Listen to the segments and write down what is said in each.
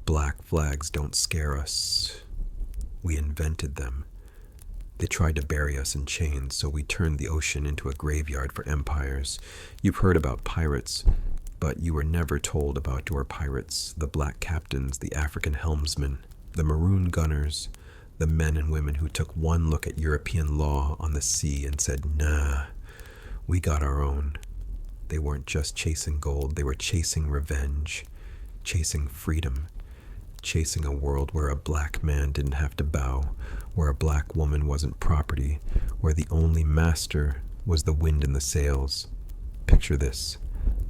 Black flags don't scare us. We invented them. They tried to bury us in chains, so we turned the ocean into a graveyard for empires. You've heard about pirates, but you were never told about your pirates, the black captains, the African helmsmen, the maroon gunners, the men and women who took one look at European law on the sea and said, nah, we got our own. They weren't just chasing gold, they were chasing revenge, chasing freedom, chasing a world where a black man didn't have to bow, where a black woman wasn't property, where the only master was the wind in the sails. Picture this,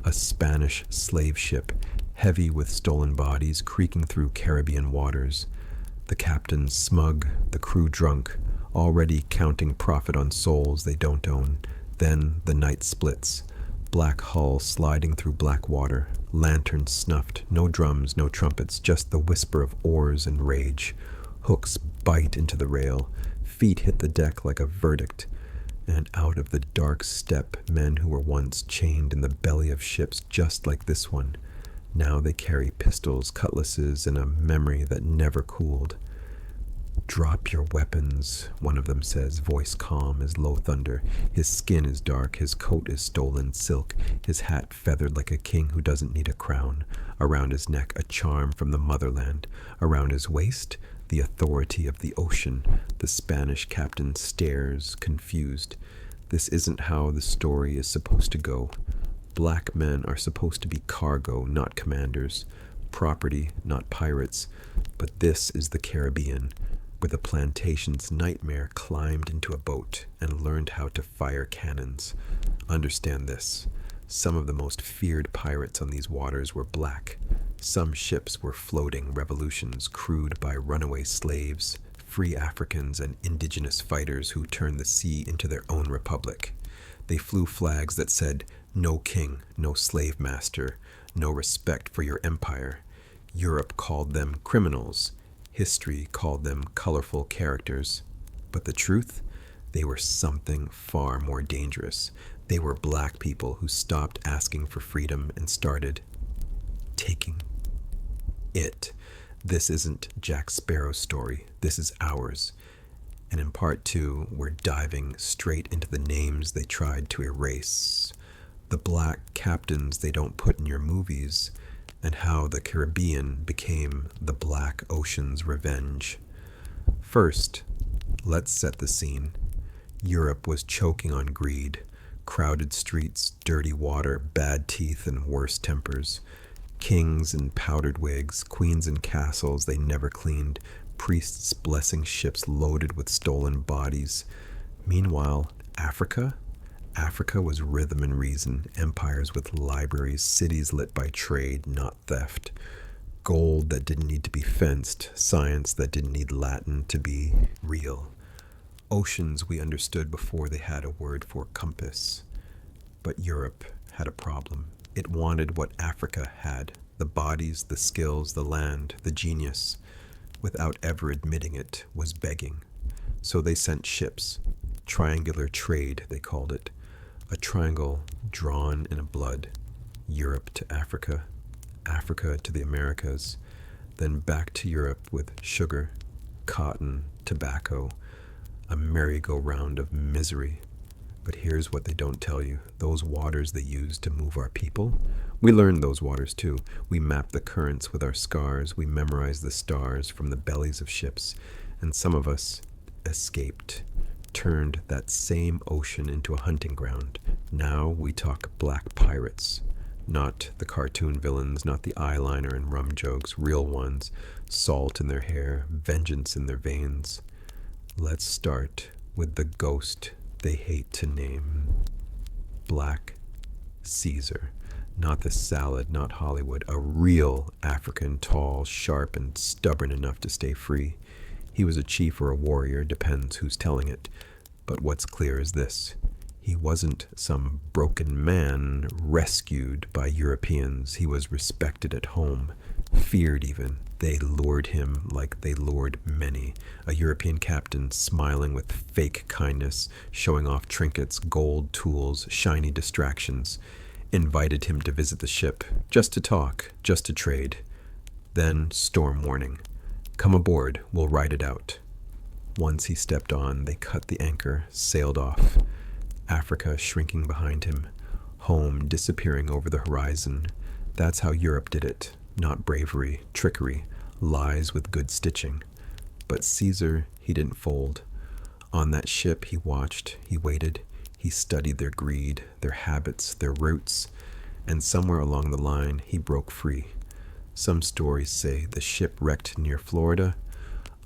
a Spanish slave ship, heavy with stolen bodies, creaking through Caribbean waters. The captain smug, the crew drunk, already counting profit on souls they don't own. Then the night splits. Black hull sliding through black water, lanterns snuffed, no drums, no trumpets, just the whisper of oars and rage. Hooks bite into the rail, feet hit the deck like a verdict, and out of the dark steppe, men who were once chained in the belly of ships just like this one. Now they carry pistols, cutlasses, and a memory that never cooled. Drop your weapons, one of them says, voice calm as low thunder. His skin is dark, his coat is stolen silk, his hat feathered like a king who doesn't need a crown. Around his neck, a charm from the motherland. Around his waist, the authority of the ocean. The Spanish captain stares, confused. This isn't how the story is supposed to go. Black men are supposed to be cargo, not commanders. Property, not pirates. But this is the Caribbean, where the plantation's nightmare climbed into a boat and learned how to fire cannons. Understand this. Some of the most feared pirates on these waters were black. Some ships were floating revolutions crewed by runaway slaves, free Africans, and indigenous fighters who turned the sea into their own republic. They flew flags that said, no king, no slave master, no respect for your empire. Europe called them criminals. History called them colorful characters. But the truth? They were something far more dangerous. They were black people who stopped asking for freedom and started taking it. This isn't Jack Sparrow's story. This is ours. And in part 2, we're diving straight into the names they tried to erase. The black captains they don't put in your movies, and how the Caribbean became the Black Ocean's revenge. First, let's set the scene. Europe was choking on greed. Crowded streets, dirty water, bad teeth, and worse tempers. Kings in powdered wigs, queens in castles they never cleaned, priests blessing ships loaded with stolen bodies. Meanwhile, Africa was rhythm and reason, empires with libraries, cities lit by trade, not theft. Gold that didn't need to be fenced, science that didn't need Latin to be real. Oceans we understood before they had a word for compass. But Europe had a problem. It wanted what Africa had, the bodies, the skills, the land, the genius. Without ever admitting it, was begging. So they sent ships. Triangular trade, they called it. A triangle drawn in blood. Europe to Africa, Africa to the Americas, then back to Europe with sugar, cotton, tobacco, a merry-go-round of misery. But here's what they don't tell you. Those waters they used to move our people, we learned those waters too. We mapped the currents with our scars. We memorized the stars from the bellies of ships. And some of us escaped, turned that same ocean into a hunting ground. Now we talk black pirates. Not the cartoon villains, not the eyeliner and rum jokes, real ones, salt in their hair, vengeance in their veins. Let's start with the ghost they hate to name. Black Caesar. Not the salad, not Hollywood. A real African, tall, sharp, and stubborn enough to stay free. He was a chief or a warrior, depends who's telling it. But what's clear is this. He wasn't some broken man rescued by Europeans. He was respected at home, feared even. They lured him like they lured many. A European captain smiling with fake kindness, showing off trinkets, gold, tools, shiny distractions, invited him to visit the ship, just to talk, just to trade. Then storm warning. Come aboard, we'll ride it out. Once he stepped on, they cut the anchor, sailed off. Africa shrinking behind him, home disappearing over the horizon. That's how Europe did it. Not bravery, trickery, lies with good stitching. But Caesar, he didn't fold. On that ship he watched, he waited, he studied their greed, their habits, their roots, and somewhere along the line he broke free. Some stories say the ship wrecked near Florida,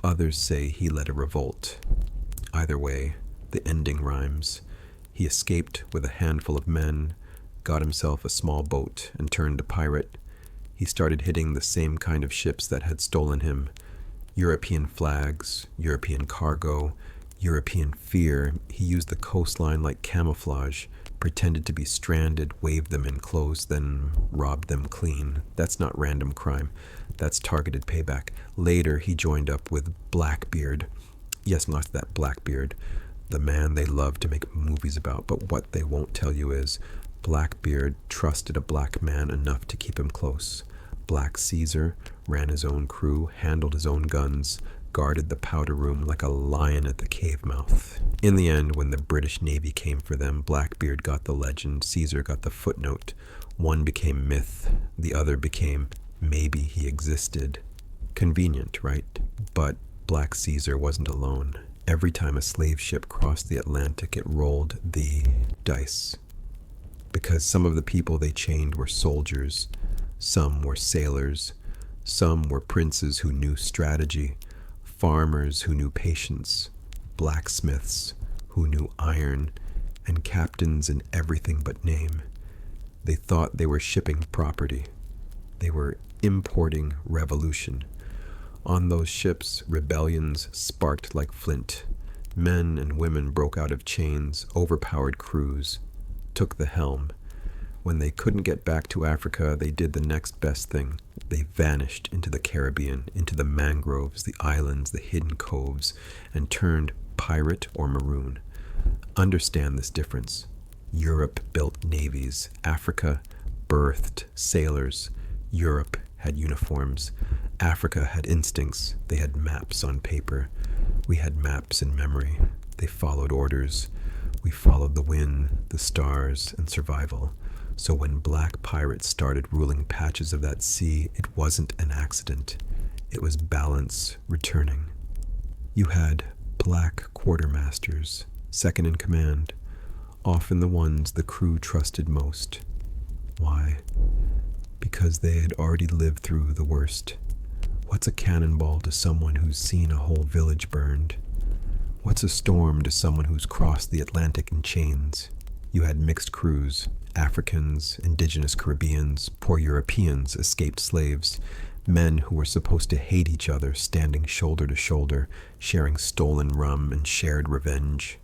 others say he led a revolt. Either way, the ending rhymes. He escaped with a handful of men, got himself a small boat, and turned a pirate. He started hitting the same kind of ships that had stolen him. European flags, European cargo, European fear. He used the coastline like camouflage, pretended to be stranded, waved them in clothes, then robbed them clean. That's not random crime. That's targeted payback. Later, he joined up with Blackbeard. Yes, not that Blackbeard, the man they love to make movies about, but what they won't tell you is Blackbeard trusted a black man enough to keep him close. Black Caesar ran his own crew, handled his own guns, guarded the powder room like a lion at the cave mouth. In the end, when the British Navy came for them, Blackbeard got the legend, Caesar got the footnote. One became myth, the other became maybe he existed. Convenient, right? But Black Caesar wasn't alone. Every time a slave ship crossed the Atlantic, it rolled the dice. Because some of the people they chained were soldiers, some were sailors, some were princes who knew strategy, farmers who knew patience, blacksmiths who knew iron, and captains in everything but name. They thought they were shipping property. They were importing revolution. On those ships, rebellions sparked like flint. Men and women broke out of chains, overpowered crews, took the helm. When they couldn't get back to Africa, they did the next best thing. They vanished into the Caribbean, into the mangroves, the islands, the hidden coves, and turned pirate or maroon. Understand this difference. Europe built navies. Africa birthed sailors. Europe had uniforms. Africa had instincts. They had maps on paper. We had maps in memory. They followed orders. We followed the wind, the stars, and survival. So when black pirates started ruling patches of that sea, it wasn't an accident. It was balance returning. You had black quartermasters, second in command, often the ones the crew trusted most. Why? Because they had already lived through the worst. What's a cannonball to someone who's seen a whole village burned? What's a storm to someone who's crossed the Atlantic in chains? You had mixed crews, Africans, indigenous Caribbeans, poor Europeans, escaped slaves, men who were supposed to hate each other, standing shoulder to shoulder, sharing stolen rum and shared revenge.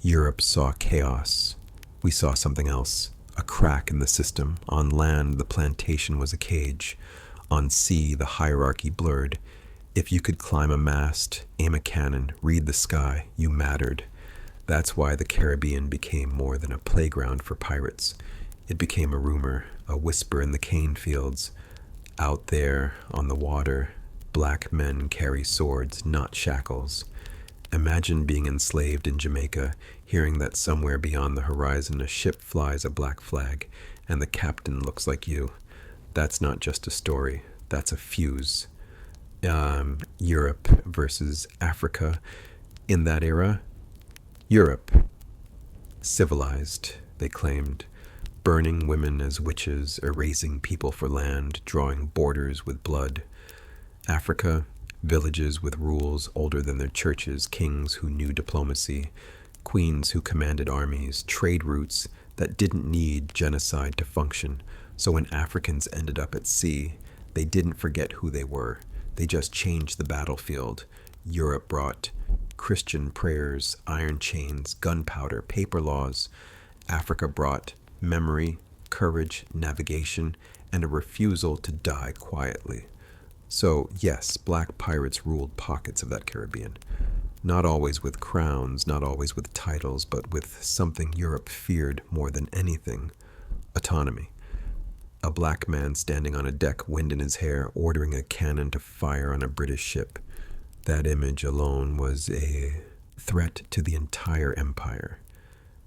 Europe saw chaos. We saw something else, a crack in the system. On land, the plantation was a cage. On sea, the hierarchy blurred. If you could climb a mast, aim a cannon, read the sky, you mattered. That's why the Caribbean became more than a playground for pirates. It became a rumor, a whisper in the cane fields. Out there, on the water, black men carry swords, not shackles. Imagine being enslaved in Jamaica, hearing that somewhere beyond the horizon a ship flies a black flag, and the captain looks like you. That's not just a story, that's a fuse. Europe versus Africa. In that era, Europe, civilized, they claimed, burning women as witches, erasing people for land, drawing borders with blood. Africa, villages with rules older than their churches, kings who knew diplomacy, queens who commanded armies, trade routes that didn't need genocide to function. So when Africans ended up at sea, they didn't forget who they were. They just changed the battlefield. Europe brought Christian prayers, iron chains, gunpowder, paper laws. Africa brought memory, courage, navigation, and a refusal to die quietly. So yes, black pirates ruled pockets of that Caribbean. Not always with crowns, not always with titles, but with something Europe feared more than anything: autonomy. A black man standing on a deck, wind in his hair, ordering a cannon to fire on a British ship. That image alone was a threat to the entire empire.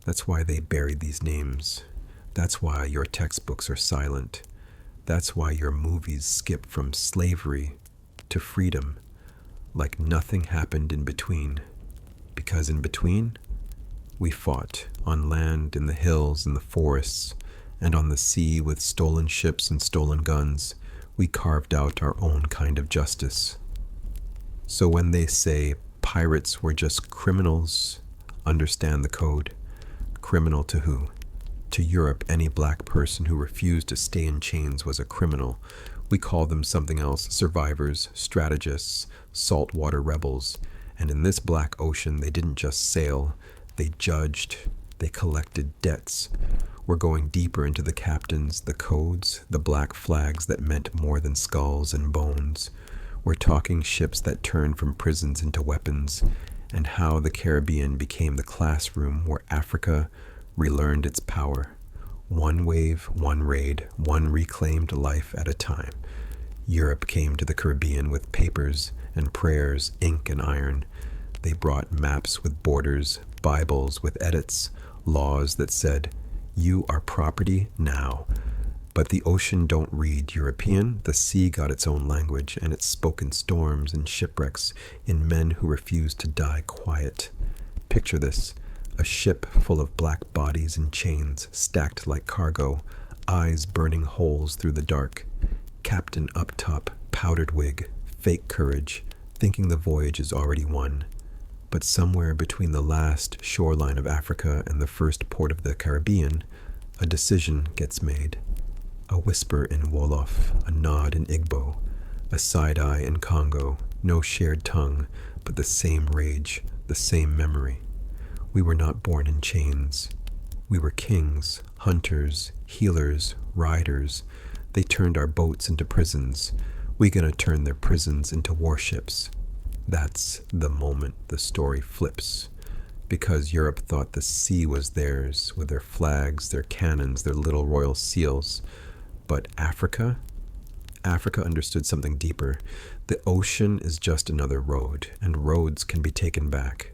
That's why they buried these names. That's why your textbooks are silent. That's why your movies skip from slavery to freedom, like nothing happened in between. Because in between, we fought on land, in the hills, in the forests, and on the sea with stolen ships and stolen guns. We carved out our own kind of justice. So when they say pirates were just criminals, understand the code. Criminal to who? To Europe, any black person who refused to stay in chains was a criminal. We call them something else: survivors, strategists, saltwater rebels. And in this black ocean, they didn't just sail, they judged, they collected debts. We're going deeper into the captains, the codes, the black flags that meant more than skulls and bones. We're talking ships that turned from prisons into weapons, and how the Caribbean became the classroom where Africa relearned its power. One wave, one raid, one reclaimed life at a time. Europe came to the Caribbean with papers and prayers, ink and iron. They brought maps with borders, Bibles with edits, laws that said, "You are property now." But the ocean don't read European. The sea got its own language, and it spoke in storms and shipwrecks, in men who refused to die quiet. Picture this: a ship full of black bodies in chains, stacked like cargo, eyes burning holes through the dark. Captain up top, powdered wig, fake courage, thinking the voyage is already won. But somewhere between the last shoreline of Africa and the first port of the Caribbean, a decision gets made. A whisper in Wolof, a nod in Igbo, a side eye in Congo, no shared tongue, but the same rage, the same memory. We were not born in chains. We were kings, hunters, healers, riders. They turned our boats into prisons. We gonna turn their prisons into warships. That's the moment the story flips. Because Europe thought the sea was theirs, with their flags, their cannons, their little royal seals. But Africa understood something deeper. The ocean is just another road, and roads can be taken back.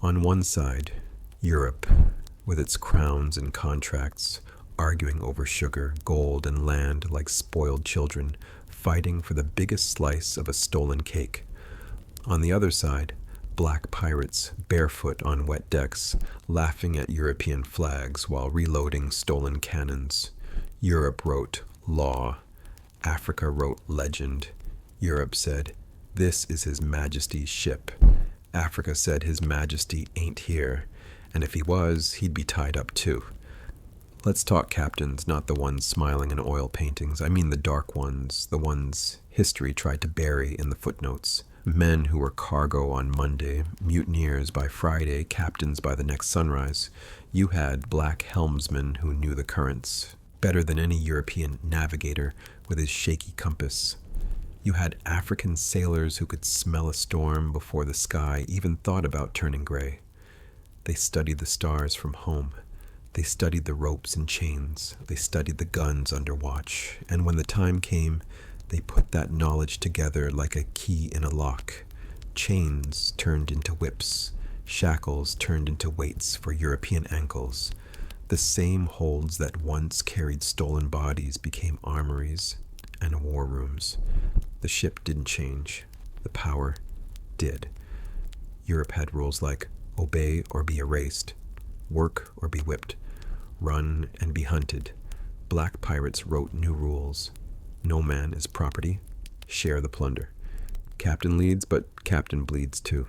On one side, Europe, with its crowns and contracts, arguing over sugar, gold, and land like spoiled children, fighting for the biggest slice of a stolen cake. On the other side, black pirates, barefoot on wet decks, laughing at European flags while reloading stolen cannons. Europe wrote law. Africa wrote legend. Europe said, "This is His Majesty's ship." Africa said, "His Majesty ain't here, and if he was, he'd be tied up too." Let's talk captains, not the ones smiling in oil paintings. I mean the dark ones, the ones history tried to bury in the footnotes. Men who were cargo on Monday, mutineers by Friday, captains by the next sunrise. You had black helmsmen who knew the currents better than any European navigator with his shaky compass. You had African sailors who could smell a storm before the sky even thought about turning gray. They studied the stars from home. They studied the ropes and chains. They studied the guns under watch. And when the time came, they put that knowledge together like a key in a lock. Chains turned into whips. Shackles turned into weights for European ankles. The same holds that once carried stolen bodies became armories and war rooms. The ship didn't change. The power did. Europe had rules like obey or be erased, work or be whipped, run and be hunted. Black pirates wrote new rules. No man is property. Share the plunder. Captain leads, but captain bleeds too.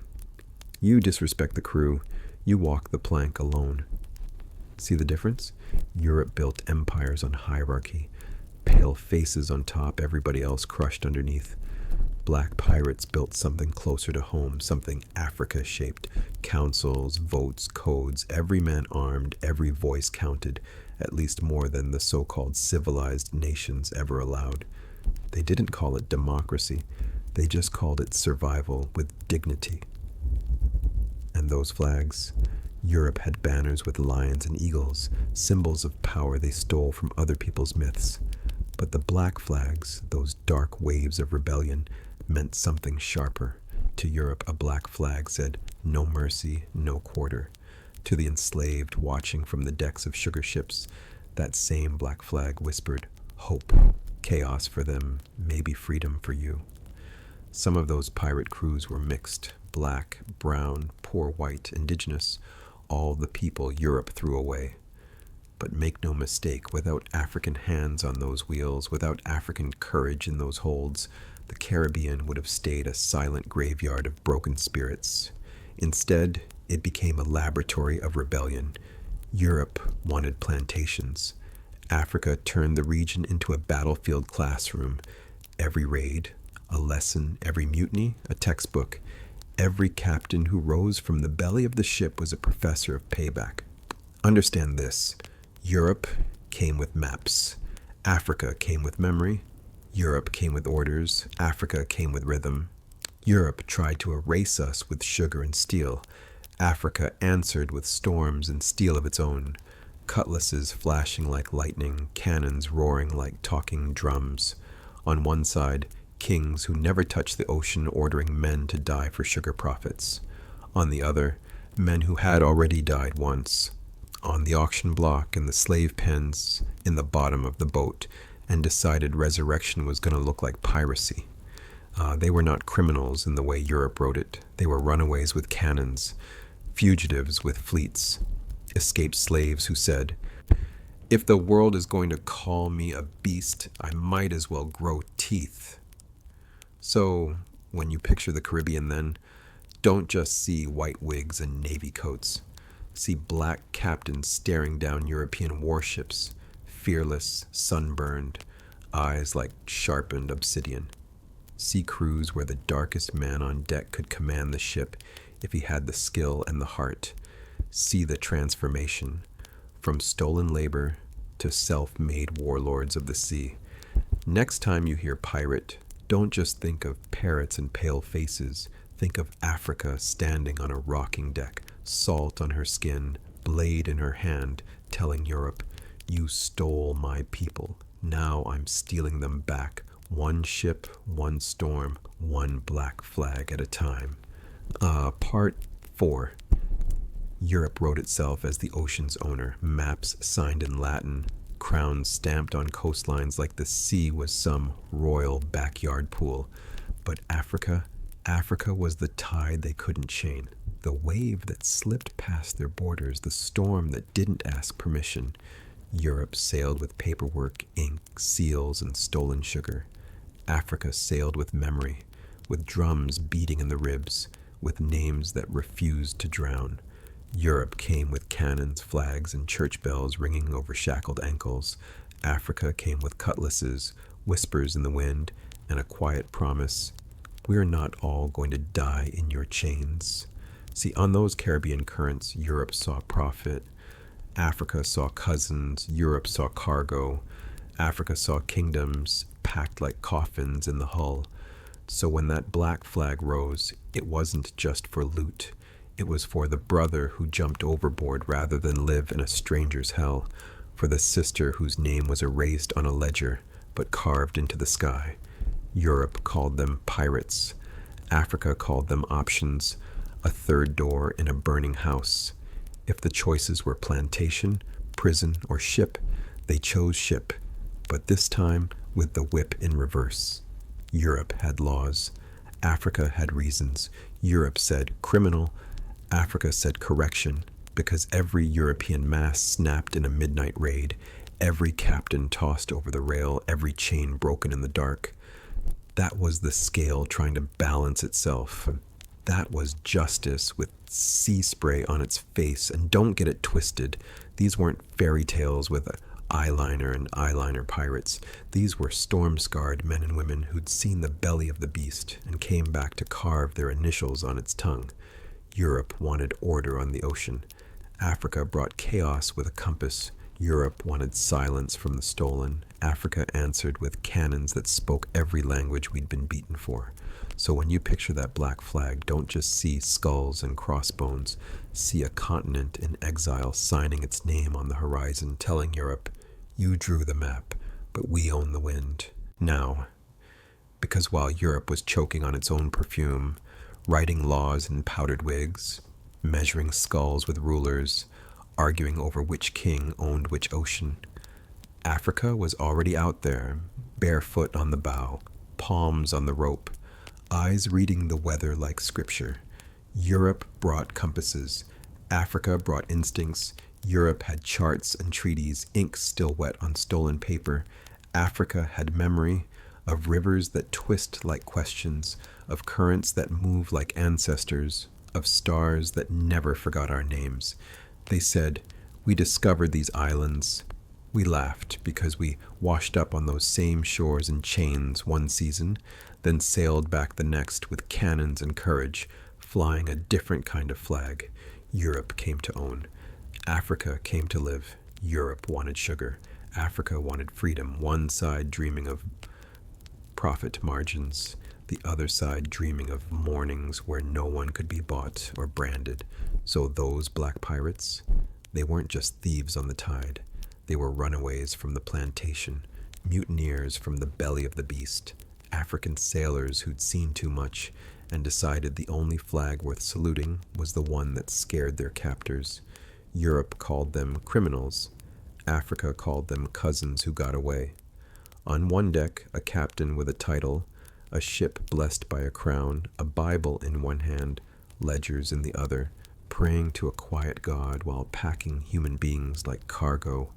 You disrespect the crew. You walk the plank alone. See the difference? Europe built empires on hierarchy. Pale faces on top, everybody else crushed underneath. Black pirates built something closer to home, something Africa-shaped. Councils, votes, codes, every man armed, every voice counted, at least more than the so-called civilized nations ever allowed. They didn't call it democracy. They just called it survival with dignity. And those flags? Europe had banners with lions and eagles, symbols of power they stole from other people's myths. But the black flags, those dark waves of rebellion, meant something sharper. To Europe, a black flag said, "No mercy, no quarter." To the enslaved watching from the decks of sugar ships, that same black flag whispered, "Hope, chaos for them, maybe freedom for you." Some of those pirate crews were mixed, black, brown, poor white, indigenous, all the people Europe threw away. But make no mistake, without African hands on those wheels, without African courage in those holds, the Caribbean would have stayed a silent graveyard of broken spirits. Instead, it became a laboratory of rebellion. Europe wanted plantations. Africa turned the region into a battlefield classroom. Every raid, a lesson; every mutiny, a textbook. Every captain who rose from the belly of the ship was a professor of payback. Understand this. Europe came with maps. Africa came with memory. Europe came with orders. Africa came with rhythm. Europe tried to erase us with sugar and steel. Africa answered with storms and steel of its own. Cutlasses flashing like lightning, cannons roaring like talking drums. On one side, kings who never touched the ocean ordering men to die for sugar profits. On the other, men who had already died once, on the auction block, in the slave pens, in the bottom of the boat, and decided resurrection was going to look like piracy. They were not criminals in the way Europe wrote it. They were runaways with cannons, fugitives with fleets, escaped slaves who said, "If the world is going to call me a beast, I might as well grow teeth." So, when you picture the Caribbean then, don't just see white wigs and navy coats. See black captains staring down European warships, fearless, sunburned, eyes like sharpened obsidian. See crews where the darkest man on deck could command the ship if he had the skill and the heart. See the transformation from stolen labor to self-made warlords of the sea. Next time you hear pirate, don't just think of parrots and pale faces. Think of Africa standing on a rocking deck, salt on her skin, blade in her hand, telling Europe, "You stole my people. Now I'm stealing them back, one ship, one storm, one black flag at a time." Part 4. Europe wrote itself as the ocean's owner, maps signed in Latin, crowns stamped on coastlines like the sea was some royal backyard pool. But Africa was the tide they couldn't chain, the wave that slipped past their borders, the storm that didn't ask permission. Europe sailed with paperwork, ink, seals, and stolen sugar. Africa sailed with memory, with drums beating in the ribs, with names that refused to drown. Europe came with cannons, flags, and church bells ringing over shackled ankles. Africa came with cutlasses, whispers in the wind, and a quiet promise: "We're not all going to die in your chains." See, on those Caribbean currents, Europe saw profit. Africa saw cousins. Europe saw cargo. Africa saw kingdoms packed like coffins in the hull. So when that black flag rose, it wasn't just for loot. It was for the brother who jumped overboard rather than live in a stranger's hell, for the sister whose name was erased on a ledger but carved into the sky. Europe called them pirates. Africa called them options, a third door in a burning house. If the choices were plantation, prison, or ship, they chose ship, but this time with the whip in reverse. Europe had laws. Africa had reasons. Europe said criminal. Africa said correction, because every European mast snapped in a midnight raid, every captain tossed over the rail, every chain broken in the dark. That was the scale trying to balance itself. That was justice with sea spray on its face. And don't get it twisted. These weren't fairy tales with eyeliner and eyeliner pirates. These were storm-scarred men and women who'd seen the belly of the beast and came back to carve their initials on its tongue. Europe wanted order on the ocean. Africa brought chaos with a compass. Europe wanted silence from the stolen. Africa answered with cannons that spoke every language we'd been beaten for. So when you picture that black flag, don't just see skulls and crossbones. See a continent in exile signing its name on the horizon, telling Europe, "You drew the map, but we own the wind. Now, because while Europe was choking on its own perfume, writing laws in powdered wigs, measuring skulls with rulers, arguing over which king owned which ocean, Africa was already out there, barefoot on the bow, palms on the rope, eyes reading the weather like scripture. Europe brought compasses. Africa brought instincts. Europe had charts and treaties, ink still wet on stolen paper. Africa had memory of rivers that twist like questions, of currents that move like ancestors, of stars that never forgot our names. They said, "We discovered these islands." We laughed because we washed up on those same shores in chains one season, then sailed back the next with cannons and courage, flying a different kind of flag. Europe came to own. Africa came to live. Europe wanted sugar. Africa wanted freedom. One side dreaming of profit margins, the other side dreaming of mornings where no one could be bought or branded. So those black pirates, they weren't just thieves on the tide. They were runaways from the plantation, mutineers from the belly of the beast, African sailors who'd seen too much and decided the only flag worth saluting was the one that scared their captors. Europe called them criminals. Africa called them cousins who got away. On one deck, a captain with a title, a ship blessed by a crown, a Bible in one hand, ledgers in the other, praying to a quiet God while packing human beings like cargo.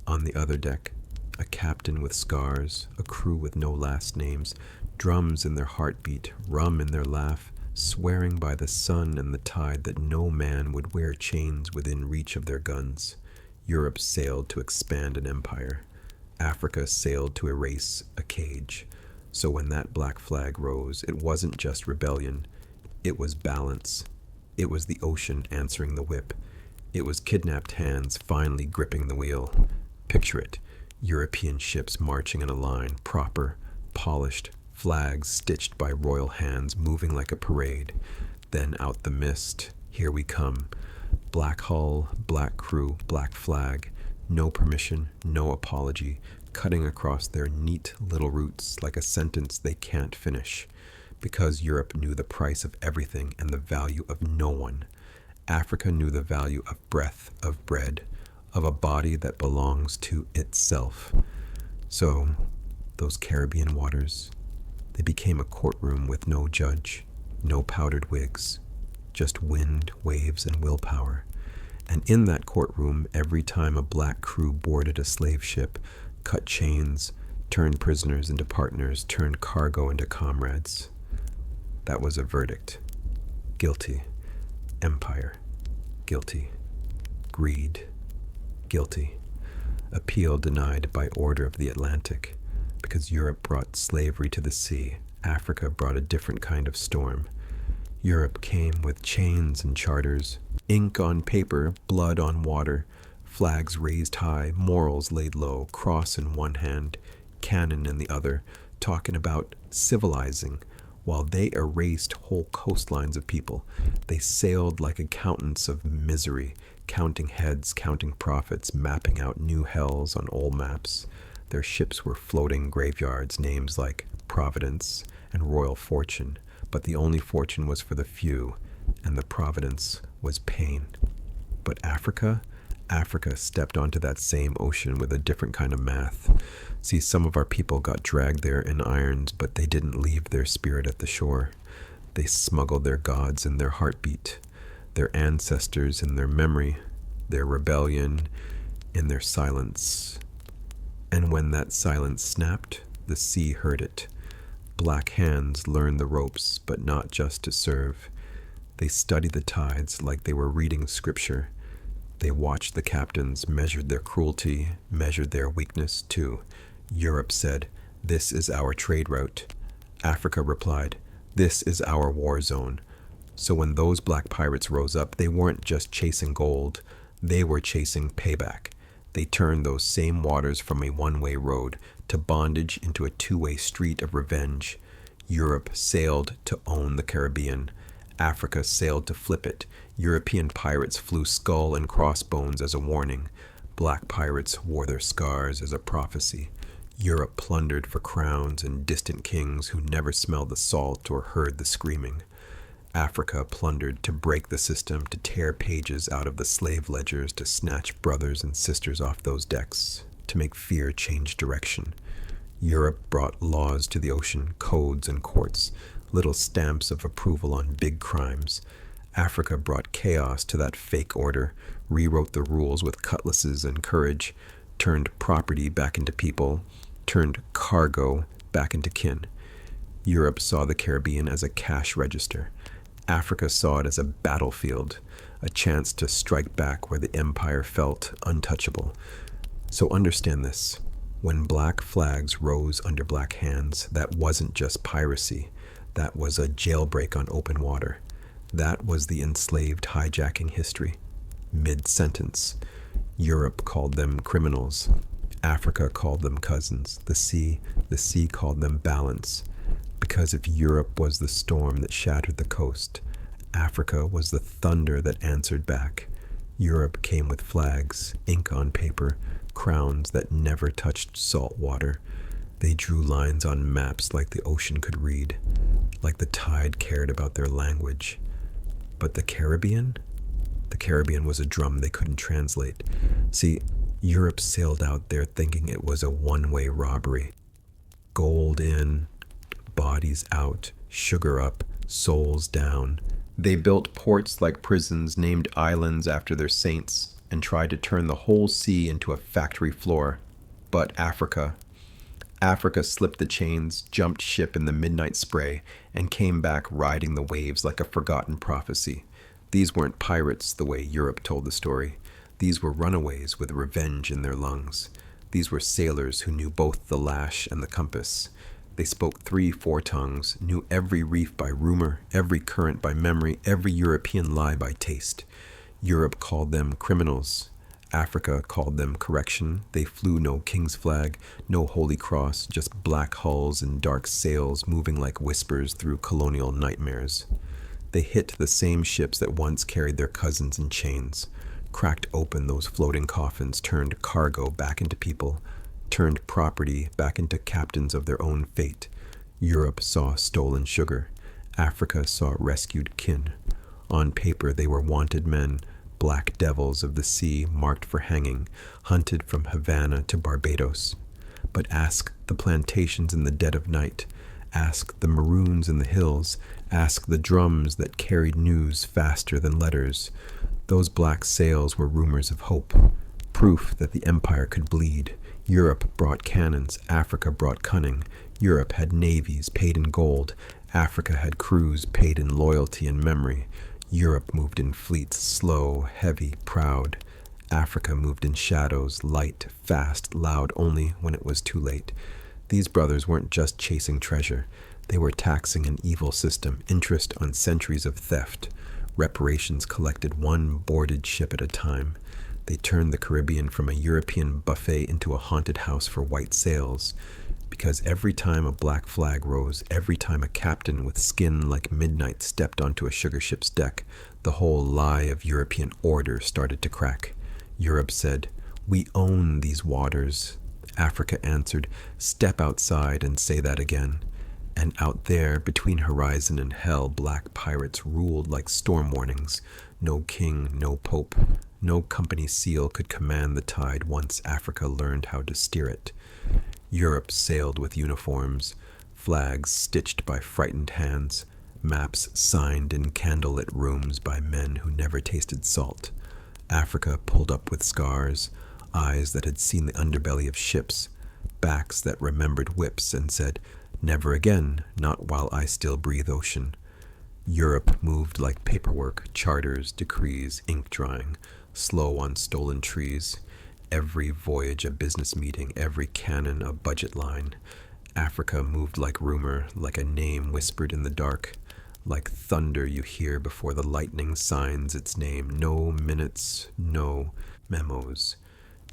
On the other deck, a captain with scars, a crew with no last names, drums in their heartbeat, rum in their laugh, swearing by the sun and the tide that no man would wear chains within reach of their guns. Europe sailed to expand an empire. Africa sailed to erase a cage. So when that black flag rose, it wasn't just rebellion. It was balance. It was the ocean answering the whip. It was kidnapped hands finally gripping the wheel. Picture it. European ships marching in a line, proper, polished, flags stitched by royal hands moving like a parade. Then out the mist, here we come. Black hull, black crew, black flag. No permission, no apology, cutting across their neat little routes like a sentence they can't finish. Because Europe knew the price of everything and the value of no one. Africa knew the value of breath, of bread, of a body that belongs to itself. So, those Caribbean waters, they became a courtroom with no judge, no powdered wigs, just wind, waves, and willpower. And in that courtroom, every time a black crew boarded a slave ship, cut chains, turned prisoners into partners, turned cargo into comrades, that was a verdict. Guilty. Empire. Guilty. Greed. Guilty. Appeal denied by order of the Atlantic. Because Europe brought slavery to the sea, Africa brought a different kind of storm. Europe came with chains and charters, ink on paper, blood on water, flags raised high, morals laid low, cross in one hand, cannon in the other, talking about civilizing, while they erased whole coastlines of people. They sailed like accountants of misery, counting heads, counting profits, mapping out new hells on old maps. Their ships were floating graveyards, names like Providence and Royal Fortune, but the only fortune was for the few, and the Providence was pain. But Africa stepped onto that same ocean with a different kind of math. See, some of our people got dragged there in irons, but they didn't leave their spirit at the shore. They smuggled their gods in their heartbeat, their ancestors in their memory, their rebellion in their silence. And when that silence snapped, the sea heard it. Black hands learned the ropes, but not just to serve. They studied the tides like they were reading scripture. They watched the captains, measured their cruelty, measured their weakness too. Europe said, "This is our trade route." Africa replied, "This is our war zone." So when those black pirates rose up, they weren't just chasing gold, they were chasing payback. They turned those same waters from a one-way road to bondage into a two-way street of revenge. Europe sailed to own the Caribbean. Africa sailed to flip it. European pirates flew skull and crossbones as a warning. Black pirates wore their scars as a prophecy. Europe plundered for crowns and distant kings who never smelled the salt or heard the screaming. Africa plundered to break the system, to tear pages out of the slave ledgers, to snatch brothers and sisters off those decks, to make fear change direction. Europe brought laws to the ocean, codes and courts, little stamps of approval on big crimes. Africa brought chaos to that fake order, rewrote the rules with cutlasses and courage, turned property back into people, turned cargo back into kin. Europe saw the Caribbean as a cash register. Africa saw it as a battlefield, a chance to strike back where the empire felt untouchable. So understand this. When black flags rose under black hands, that wasn't just piracy. That was a jailbreak on open water. That was the enslaved hijacking history. Mid-sentence, Europe called them criminals. Africa called them cousins. The sea called them balance. Because if Europe was the storm that shattered the coast, Africa was the thunder that answered back. Europe came with flags, ink on paper, crowns that never touched salt water. They drew lines on maps like the ocean could read, like the tide cared about their language. But the Caribbean? The Caribbean was a drum they couldn't translate. See, Europe sailed out there thinking it was a one-way robbery. Gold in, bodies out, sugar up, souls down. They built ports like prisons, named islands after their saints, and tried to turn the whole sea into a factory floor. But Africa slipped the chains, jumped ship in the midnight spray, and came back riding the waves like a forgotten prophecy. These weren't pirates the way Europe told the story. These were runaways with revenge in their lungs. These were sailors who knew both the lash and the compass. They spoke 3-4 tongues, knew every reef by rumor, every current by memory, every European lie by taste. Europe called them criminals. Africa called them correction. They flew no king's flag, no holy cross, just black hulls and dark sails moving like whispers through colonial nightmares. They hit the same ships that once carried their cousins in chains, cracked open those floating coffins, turned cargo back into people, turned property back into captains of their own fate. Europe saw stolen sugar. Africa saw rescued kin. On paper, they were wanted men, black devils of the sea marked for hanging, hunted from Havana to Barbados. But ask the plantations in the dead of night. Ask the maroons in the hills. Ask the drums that carried news faster than letters. Those black sails were rumors of hope, proof that the empire could bleed. Europe brought cannons, Africa brought cunning. Europe had navies paid in gold, Africa had crews paid in loyalty and memory. Europe moved in fleets, slow, heavy, proud. Africa moved in shadows, light, fast, loud only when it was too late. These brothers weren't just chasing treasure. They were taxing an evil system, interest on centuries of theft. Reparations collected one boarded ship at a time. They turned the Caribbean from a European buffet into a haunted house for white sails. Because every time a black flag rose, every time a captain with skin like midnight stepped onto a sugar ship's deck, the whole lie of European order started to crack. Europe said, "We own these waters." Africa answered, "Step outside and say that again." And out there, between horizon and hell, black pirates ruled like storm warnings. No king, no pope, no company seal could command the tide once Africa learned how to steer it. Europe sailed with uniforms, flags stitched by frightened hands, maps signed in candlelit rooms by men who never tasted salt. Africa pulled up with scars, eyes that had seen the underbelly of ships, backs that remembered whips and said, "Never again, not while I still breathe ocean." Europe moved like paperwork, charters, decrees, ink drying, slow on stolen trees. Every voyage a business meeting, every cannon a budget line. Africa moved like rumor, like a name whispered in the dark, like thunder you hear before the lightning signs its name. No minutes, no memos,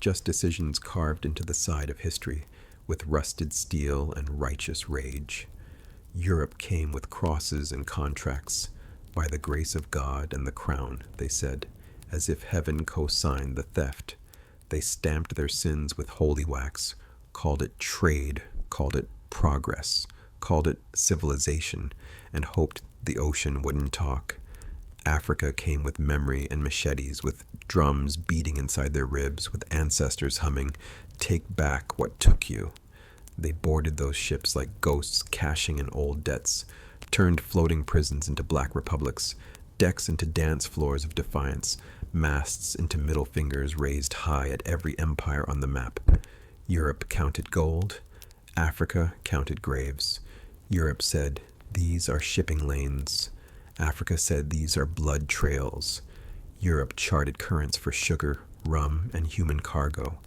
just decisions carved into the side of history with rusted steel and righteous rage. Europe came with crosses and contracts. By the grace of God and the crown, they said, as if heaven co-signed the theft. They stamped their sins with holy wax, called it trade, called it progress, called it civilization, and hoped the ocean wouldn't talk. Africa came with memory and machetes, with drums beating inside their ribs, with ancestors humming, "Take back what took you." They boarded those ships like ghosts cashing in old debts, turned floating prisons into black republics, decks into dance floors of defiance, masts into middle fingers raised high at every empire on the map. Europe counted gold, Africa counted graves. Europe said, "These are shipping lanes." Africa said, "These are blood trails." Europe charted currents for sugar, rum, and human cargo.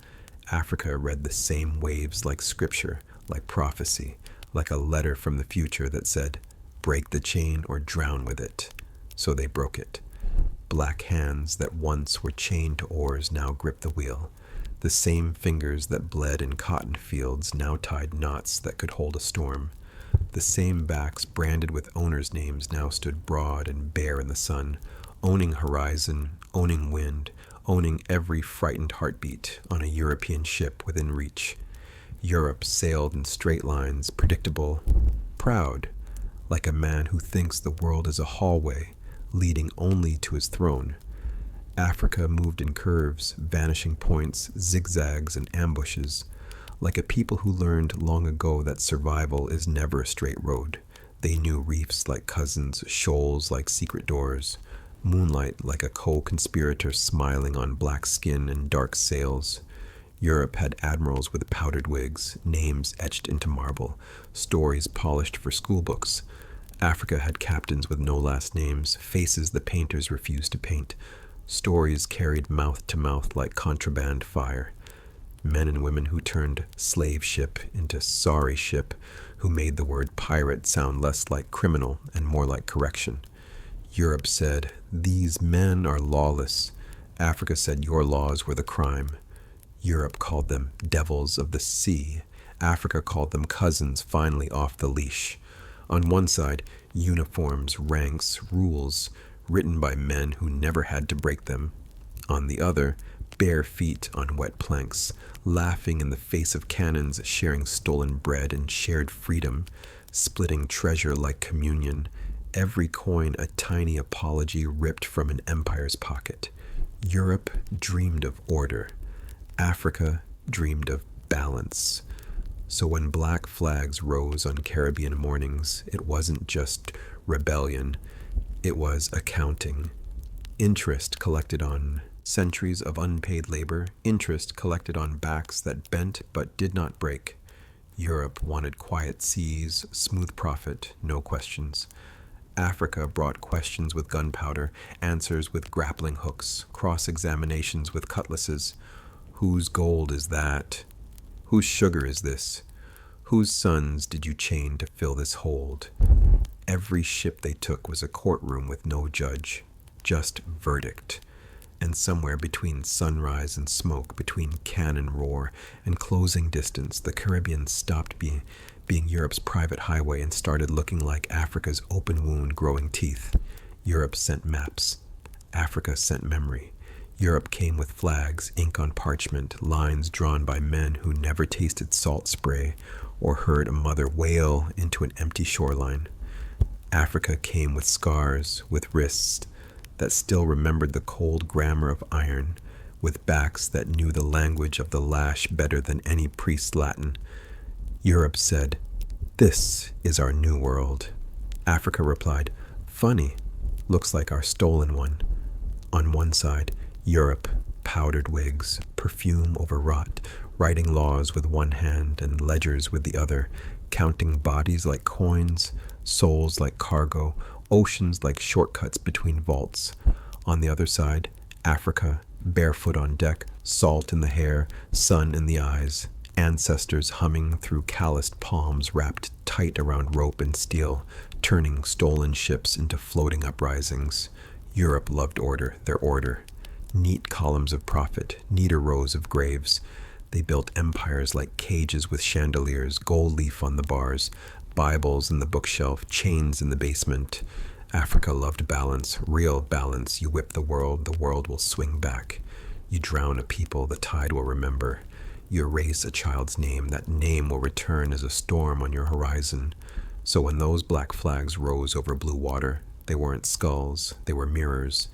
Africa read the same waves like scripture, like prophecy, like a letter from the future that said, "Break the chain or drown with it." So they broke it. Black hands that once were chained to oars now gripped the wheel. The same fingers that bled in cotton fields now tied knots that could hold a storm. The same backs branded with owners' names now stood broad and bare in the sun, owning horizon, owning wind, owning every frightened heartbeat on a European ship within reach. Europe sailed in straight lines, predictable, proud, like a man who thinks the world is a hallway leading only to his throne. Africa moved in curves, vanishing points, zigzags, and ambushes, like a people who learned long ago that survival is never a straight road. They knew reefs like cousins, shoals like secret doors, moonlight like a co-conspirator smiling on black skin and dark sails. Europe had admirals with powdered wigs, names etched into marble, stories polished for schoolbooks. Africa had captains with no last names, faces the painters refused to paint. Stories carried mouth to mouth like contraband fire. Men and women who turned slave ship into sorry ship, who made the word pirate sound less like criminal and more like correction. Europe said, "These men are lawless." Africa said your laws were the crime. Europe called them devils of the sea. Africa called them cousins finally off the leash. On one side, uniforms, ranks, rules, written by men who never had to break them. On the other, bare feet on wet planks, laughing in the face of cannons, sharing stolen bread and shared freedom, splitting treasure like communion, every coin a tiny apology ripped from an empire's pocket. Europe dreamed of order. Africa dreamed of balance. So when black flags rose on Caribbean mornings, it wasn't just rebellion, it was accounting. Interest collected on centuries of unpaid labor, interest collected on backs that bent but did not break. Europe wanted quiet seas, smooth profit, no questions. Africa brought questions with gunpowder, answers with grappling hooks, cross-examinations with cutlasses. Whose gold is that? Whose sugar is this? Whose sons did you chain to fill this hold? Every ship they took was a courtroom with no judge, just verdict. And somewhere between sunrise and smoke, between cannon roar and closing distance, the Caribbean stopped being Europe's private highway and started looking like Africa's open wound growing teeth. Europe sent maps. Africa sent memory. Europe came with flags, ink on parchment, lines drawn by men who never tasted salt spray or heard a mother wail into an empty shoreline. Africa came with scars, with wrists that still remembered the cold grammar of iron, with backs that knew the language of the lash better than any priest's Latin. Europe said, "This is our new world." Africa replied, "Funny, looks like our stolen one." On one side, Europe, powdered wigs, perfume overwrought, writing laws with one hand and ledgers with the other, counting bodies like coins, souls like cargo, oceans like shortcuts between vaults. On the other side, Africa, barefoot on deck, salt in the hair, sun in the eyes, ancestors humming through calloused palms wrapped tight around rope and steel, turning stolen ships into floating uprisings. Europe loved order, their order. Neat columns of profit, neater rows of graves. They built empires like cages with chandeliers, gold leaf on the bars, Bibles in the bookshelf, chains in the basement. Africa loved balance, real balance. You whip the world will swing back. You drown a people, the tide will remember. You erase a child's name, that name will return as a storm on your horizon. So when those black flags rose over blue water, they weren't skulls, they were mirrors.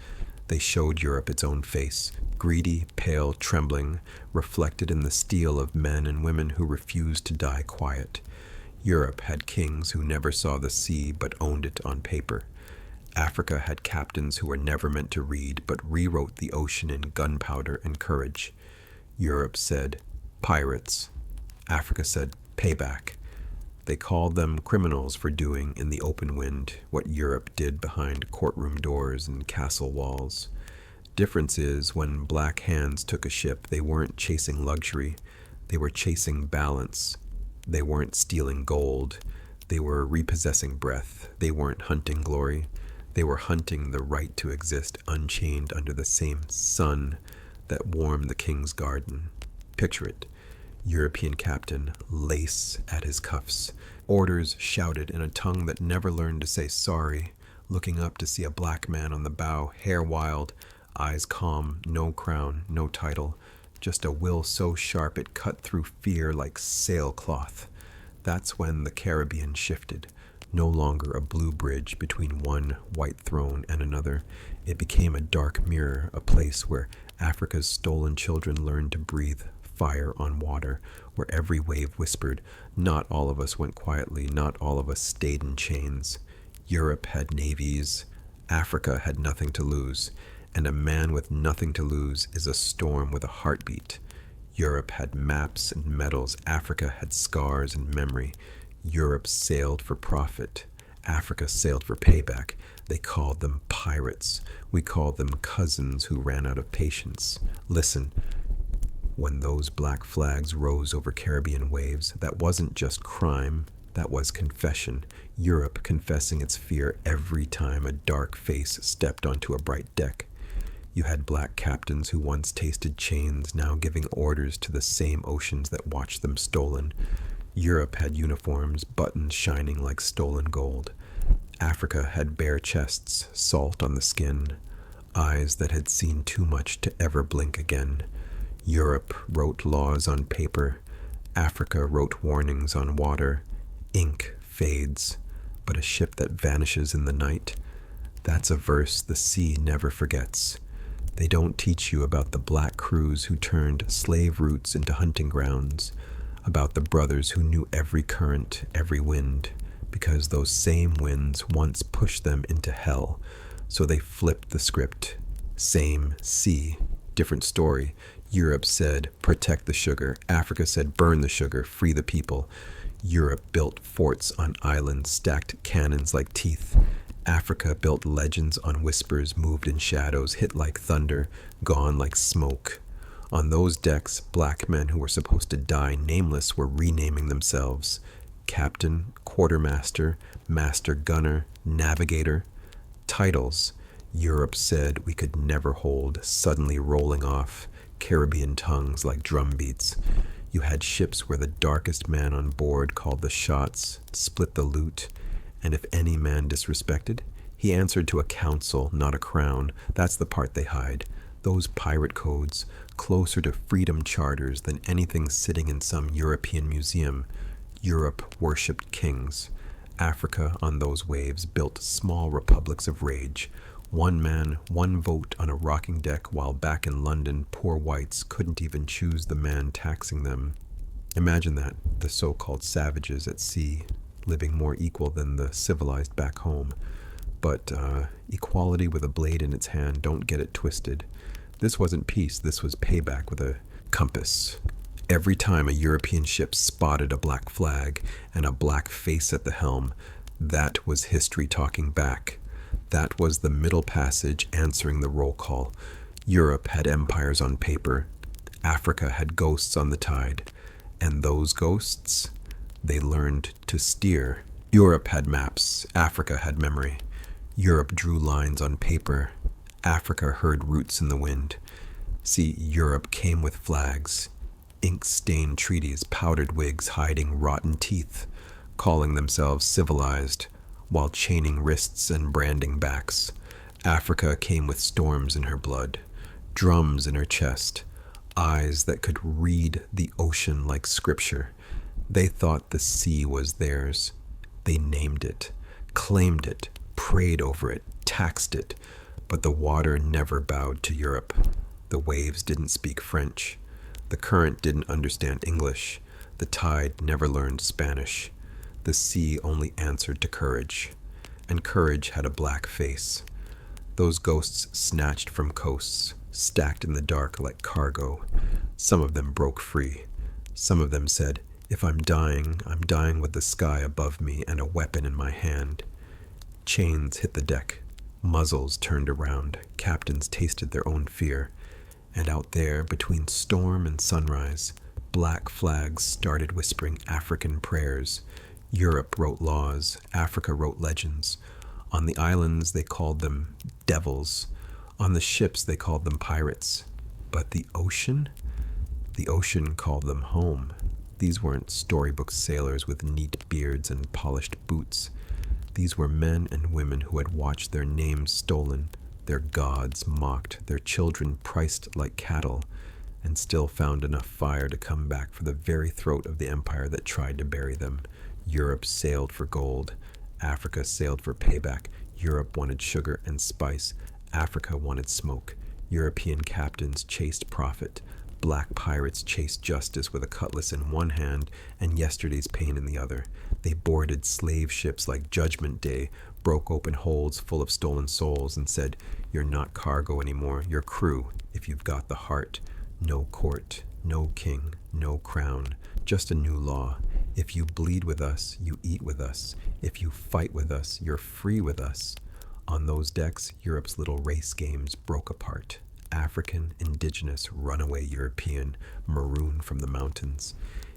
They showed Europe its own face, greedy, pale, trembling, reflected in the steel of men and women who refused to die quiet. Europe had kings who never saw the sea but owned it on paper. Africa had captains who were never meant to read but rewrote the ocean in gunpowder and courage. Europe said, pirates. Africa said, payback. They called them criminals for doing in the open wind what Europe did behind courtroom doors and castle walls. Difference is, when black hands took a ship, they weren't chasing luxury. They were chasing balance. They weren't stealing gold. They were repossessing breath. They weren't hunting glory. They were hunting the right to exist unchained under the same sun that warmed the king's garden. Picture it. European captain, lace at his cuffs. Orders shouted in a tongue that never learned to say sorry, looking up to see a black man on the bow, hair wild, eyes calm, no crown, no title, just a will so sharp it cut through fear like sailcloth. That's when the Caribbean shifted. No longer a blue bridge between one white throne and another. It became a dark mirror, a place where Africa's stolen children learned to breathe fire on water, where every wave whispered, not all of us went quietly, not all of us stayed in chains. Europe had navies. Africa had nothing to lose. And a man with nothing to lose is a storm with a heartbeat. Europe had maps and medals. Africa had scars and memory. Europe sailed for profit. Africa sailed for payback. They called them pirates. We called them cousins who ran out of patience. Listen, when those black flags rose over Caribbean waves, that wasn't just crime, that was confession. Europe confessing its fear every time a dark face stepped onto a bright deck. You had black captains who once tasted chains, now giving orders to the same oceans that watched them stolen. Europe had uniforms, buttons shining like stolen gold. Africa had bare chests, salt on the skin, eyes that had seen too much to ever blink again. Europe wrote laws on paper. Africa wrote warnings on water. Ink fades, but a ship that vanishes in the night, that's a verse the sea never forgets. They don't teach you about the black crews who turned slave routes into hunting grounds, about the brothers who knew every current, every wind, because those same winds once pushed them into hell, so they flipped the script. Same sea, different story. Europe said, protect the sugar. Africa said, burn the sugar, free the people. Europe built forts on islands, stacked cannons like teeth. Africa built legends on whispers, moved in shadows, hit like thunder, gone like smoke. On those decks, black men who were supposed to die nameless were renaming themselves. Captain, quartermaster, master gunner, navigator. Titles Europe said we could never hold, suddenly rolling off, Caribbean tongues like drum beats. You had ships where the darkest man on board called the shots, split the loot, and if any man disrespected, he answered to a council, not a crown. That's the part they hide. Those pirate codes, closer to freedom charters than anything sitting in some European museum. Europe worshipped kings. Africa, on those waves, built small republics of rage. One man, one vote on a rocking deck, while back in London, poor whites couldn't even choose the man taxing them. Imagine that, the so-called savages at sea, living more equal than the civilized back home. But equality with a blade in its hand, don't get it twisted. This wasn't peace, this was payback with a compass. Every time a European ship spotted a black flag and a black face at the helm, that was history talking back. That was the Middle Passage answering the roll call. Europe had empires on paper. Africa had ghosts on the tide. And those ghosts, they learned to steer. Europe had maps. Africa had memory. Europe drew lines on paper. Africa heard roots in the wind. See, Europe came with flags, ink-stained treaties, powdered wigs hiding rotten teeth, calling themselves civilized, while chaining wrists and branding backs. Africa came with storms in her blood, drums in her chest, eyes that could read the ocean like scripture. They thought the sea was theirs. They named it, claimed it, prayed over it, taxed it, but the water never bowed to Europe. The waves didn't speak French. The current didn't understand English. The tide never learned Spanish. The sea only answered to courage. And courage had a black face. Those ghosts snatched from coasts, stacked in the dark like cargo. Some of them broke free. Some of them said, "If I'm dying with the sky above me and a weapon in my hand." Chains hit the deck. Muzzles turned around. Captains tasted their own fear. And out there, between storm and sunrise, black flags started whispering African prayers. Europe wrote laws. Africa wrote legends. On the islands, they called them devils. On the ships, they called them pirates. But the ocean? The ocean called them home. These weren't storybook sailors with neat beards and polished boots. These were men and women who had watched their names stolen, their gods mocked, their children priced like cattle, and still found enough fire to come back for the very throat of the empire that tried to bury them. Europe sailed for gold. Africa sailed for payback. Europe wanted sugar and spice. Africa wanted smoke. European captains chased profit. Black pirates chased justice with a cutlass in one hand and yesterday's pain in the other. They boarded slave ships like Judgment Day, broke open holds full of stolen souls, and said, "You're not cargo anymore, you're crew, if you've got the heart. No court, no king, no crown, just a new law. If you bleed with us, you eat with us. If you fight with us, you're free with us." On those decks, Europe's little race games broke apart. African, indigenous, runaway European, maroon from the mountains.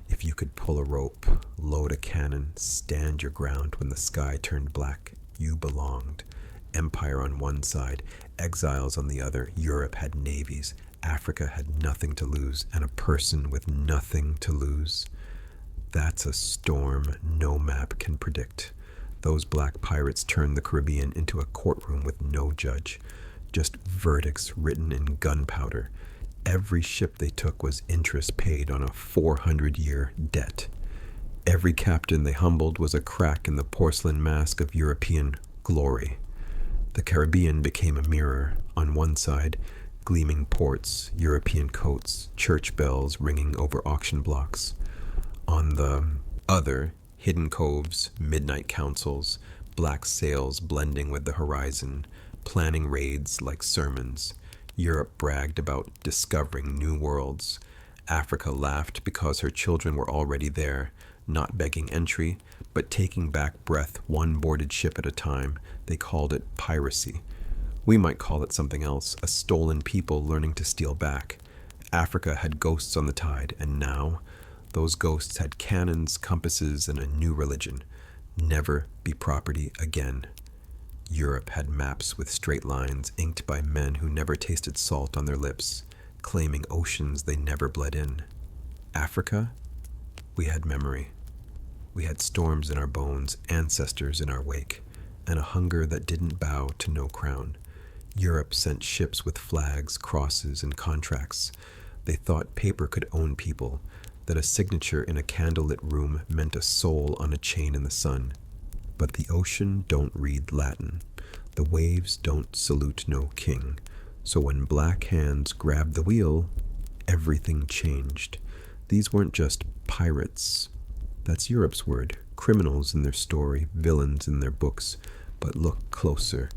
If you could pull a rope, load a cannon, stand your ground when the sky turned black, you belonged. Empire on one side, exiles on the other. Europe had navies. Africa had nothing to lose, and a person with nothing to lose. That's a storm no map can predict. Those black pirates turned the Caribbean into a courtroom with no judge. Just verdicts written in gunpowder. Every ship they took was interest paid on a 400-year debt. Every captain they humbled was a crack in the porcelain mask of European glory. The Caribbean became a mirror. On one side, gleaming ports, European coats, church bells ringing over auction blocks. On the other, hidden coves, midnight councils, black sails blending with the horizon, planning raids like sermons. Europe bragged about discovering new worlds. Africa laughed because her children were already there, not begging entry, but taking back breath one boarded ship at a time. They called it piracy. We might call it something else, a stolen people learning to steal back. Africa had ghosts on the tide, and now those ghosts had cannons, compasses, and a new religion. Never be property again. Europe had maps with straight lines inked by men who never tasted salt on their lips, claiming oceans they never bled in. Africa? We had memory. We had storms in our bones, ancestors in our wake, and a hunger that didn't bow to no crown. Europe sent ships with flags, crosses, and contracts. They thought paper could own people, that a signature in a candlelit room meant a soul on a chain in the sun. But the ocean don't read Latin. The waves don't salute no king. So when black hands grabbed the wheel, everything changed. These weren't just pirates. That's Europe's word. Criminals in their story, villains in their books. But look closer.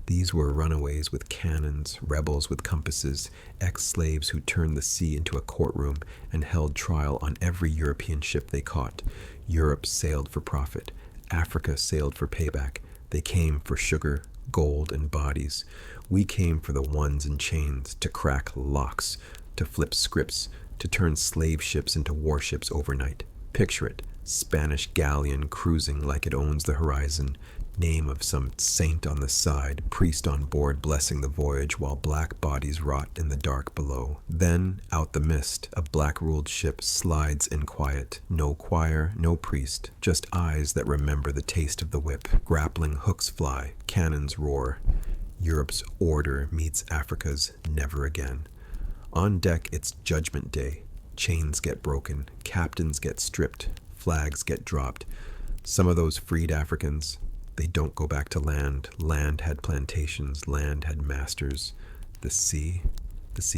These were runaways with cannons, rebels with compasses, ex-slaves who turned the sea into a courtroom and held trial on every European ship they caught. Europe sailed for profit. Africa sailed for payback. They came for sugar, gold, and bodies. We came for the ones in chains, to crack locks, to flip scripts, to turn slave ships into warships overnight. Picture it, Spanish galleon cruising like it owns the horizon. Name of some saint on the side, priest on board blessing the voyage while black bodies rot in the dark below. Then, out the mist, a black-ruled ship slides in quiet. No choir, no priest, just eyes that remember the taste of the whip. Grappling hooks fly, cannons roar. Europe's order meets Africa's never again. On deck, it's Judgment Day. Chains get broken, captains get stripped, flags get dropped. Some of those freed Africans, they don't go back to land. Land had plantations, land had masters. The sea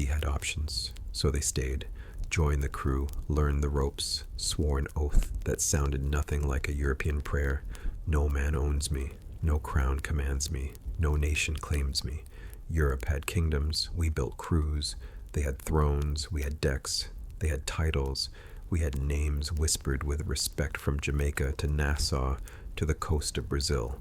had options. So they stayed, joined the crew, learned the ropes, swore an oath that sounded nothing like a European prayer. No man owns me, no crown commands me, no nation claims me. Europe had kingdoms, we built crews. They had thrones, we had decks. They had titles, we had names whispered with respect from Jamaica to Nassau to the coast of Brazil.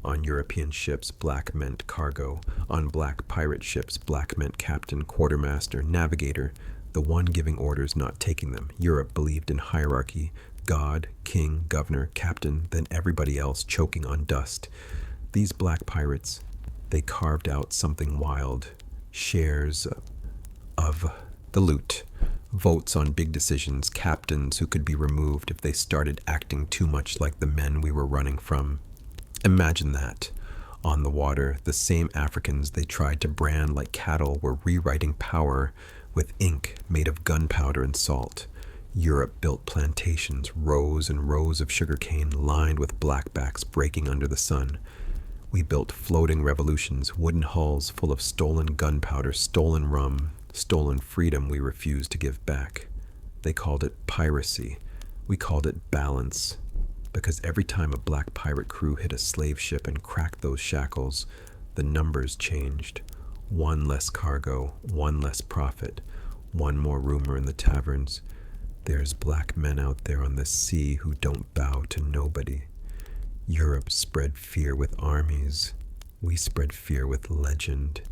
On European ships, black meant cargo. On black pirate ships, black meant captain, quartermaster, navigator, the one giving orders, not taking them. Europe believed in hierarchy, God, king, governor, captain, then everybody else choking on dust. These black pirates, they carved out something wild, shares of the loot, votes on big decisions, captains who could be removed if they started acting too much like the men we were running from. Imagine that. On the water, the same Africans they tried to brand like cattle were rewriting power with ink made of gunpowder and salt. Europe built plantations, rows and rows of sugarcane lined with blackbacks breaking under the sun. We built floating revolutions, wooden hulls full of stolen gunpowder, stolen rum, stolen freedom we refused to give back. They called it piracy. We called it balance. Because every time a black pirate crew hit a slave ship and cracked those shackles, the numbers changed. One less cargo, one less profit, one more rumor in the taverns. There's black men out there on the sea who don't bow to nobody. Europe spread fear with armies. We spread fear with legend.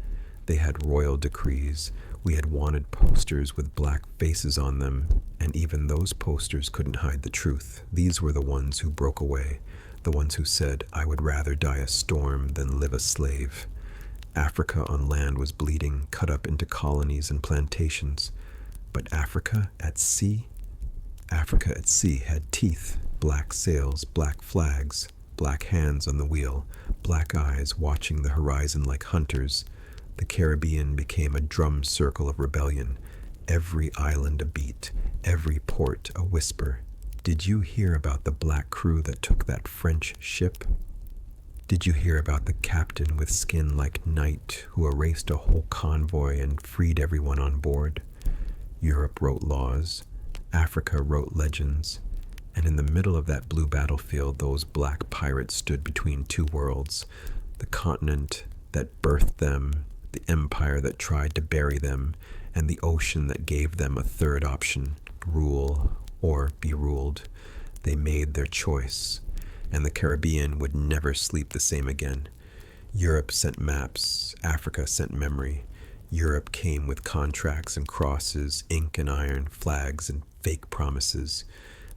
They had royal decrees. We had wanted posters with black faces on them, and even those posters couldn't hide the truth. These were the ones who broke away, the ones who said, I would rather die a storm than live a slave. Africa on land was bleeding, cut up into colonies and plantations. But Africa at sea had teeth, black sails, black flags, black hands on the wheel, black eyes watching the horizon like hunters. The Caribbean became a drum circle of rebellion, every island a beat, every port a whisper. Did you hear about the black crew that took that French ship? Did you hear about the captain with skin like night who erased a whole convoy and freed everyone on board? Europe wrote laws, Africa wrote legends, and in the middle of that blue battlefield, those black pirates stood between two worlds, the continent that birthed them, the empire that tried to bury them, and the ocean that gave them a third option, rule or be ruled. They made their choice, and the Caribbean would never sleep the same again. Europe sent maps, Africa sent memory. Europe came with contracts and crosses, ink and iron, flags and fake promises.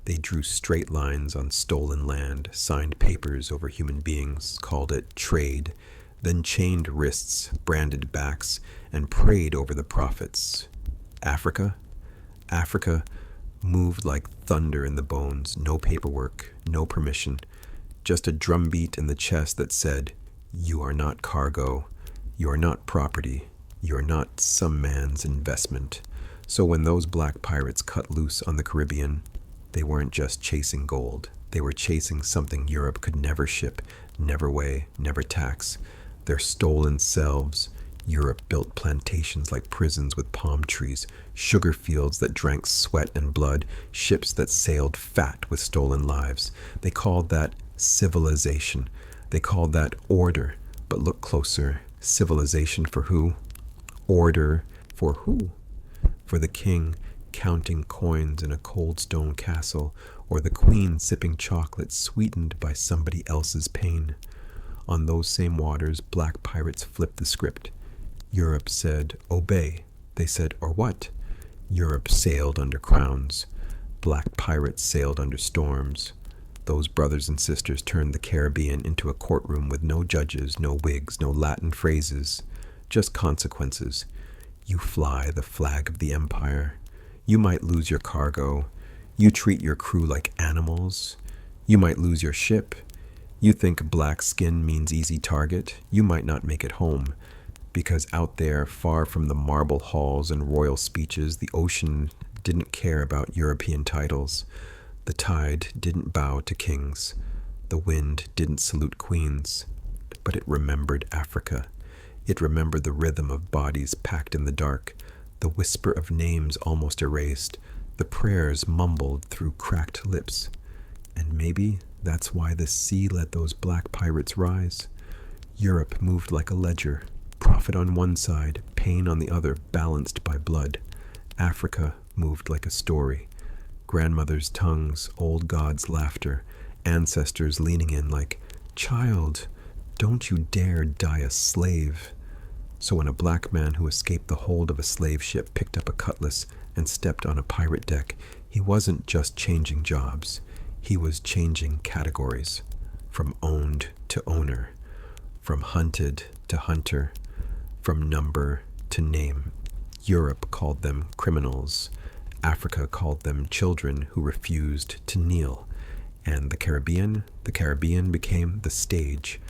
They drew straight lines on stolen land, signed papers over human beings, called it trade, then chained wrists, branded backs, and prayed over the profits. Africa moved like thunder in the bones, no paperwork, no permission, just a drumbeat in the chest that said, you are not cargo, you are not property, you are not some man's investment. So when those black pirates cut loose on the Caribbean, they weren't just chasing gold, they were chasing something Europe could never ship, never weigh, never tax. Their stolen selves. Europe built plantations like prisons with palm trees, sugar fields that drank sweat and blood, ships that sailed fat with stolen lives. They called that civilization. They called that order. But look closer. Civilization for who? Order for who? For the king counting coins in a cold stone castle, or the queen sipping chocolate sweetened by somebody else's pain. On those same waters, black pirates flipped the script. Europe said, obey. They said, or what? Europe sailed under crowns. Black pirates sailed under storms. Those brothers and sisters turned the Caribbean into a courtroom with no judges, no wigs, no Latin phrases, just consequences. You fly the flag of the empire. You might lose your cargo. You treat your crew like animals. You might lose your ship. You think black skin means easy target. You might not make it home. Because out there, far from the marble halls and royal speeches, the ocean didn't care about European titles. The tide didn't bow to kings. The wind didn't salute queens. But it remembered Africa. It remembered the rhythm of bodies packed in the dark, the whisper of names almost erased, the prayers mumbled through cracked lips. And maybe that's why the sea let those black pirates rise. Europe moved like a ledger, profit on one side, pain on the other, balanced by blood. Africa moved like a story. Grandmothers' tongues, old gods' laughter, ancestors leaning in like, "Child, don't you dare die a slave." So when a black man who escaped the hold of a slave ship picked up a cutlass and stepped on a pirate deck, he wasn't just changing jobs. He was changing categories, from owned to owner, from hunted to hunter, from number to name. Europe called them criminals. Africa called them children who refused to kneel. And the Caribbean became the stage.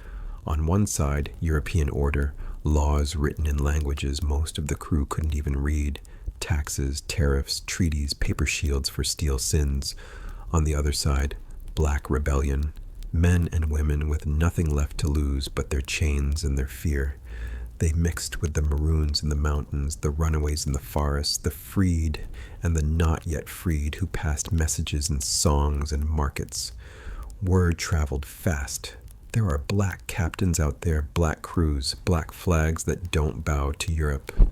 On one side, European order, laws written in languages most of the crew couldn't even read, taxes, tariffs, treaties, paper shields for steel sins. On the other side, black rebellion, men and women with nothing left to lose but their chains and their fear. They mixed with the maroons in the mountains, the runaways in the forests, the freed and the not yet freed who passed messages in songs and markets. Word traveled fast. There are black captains out there, black crews, black flags that don't bow to Europe.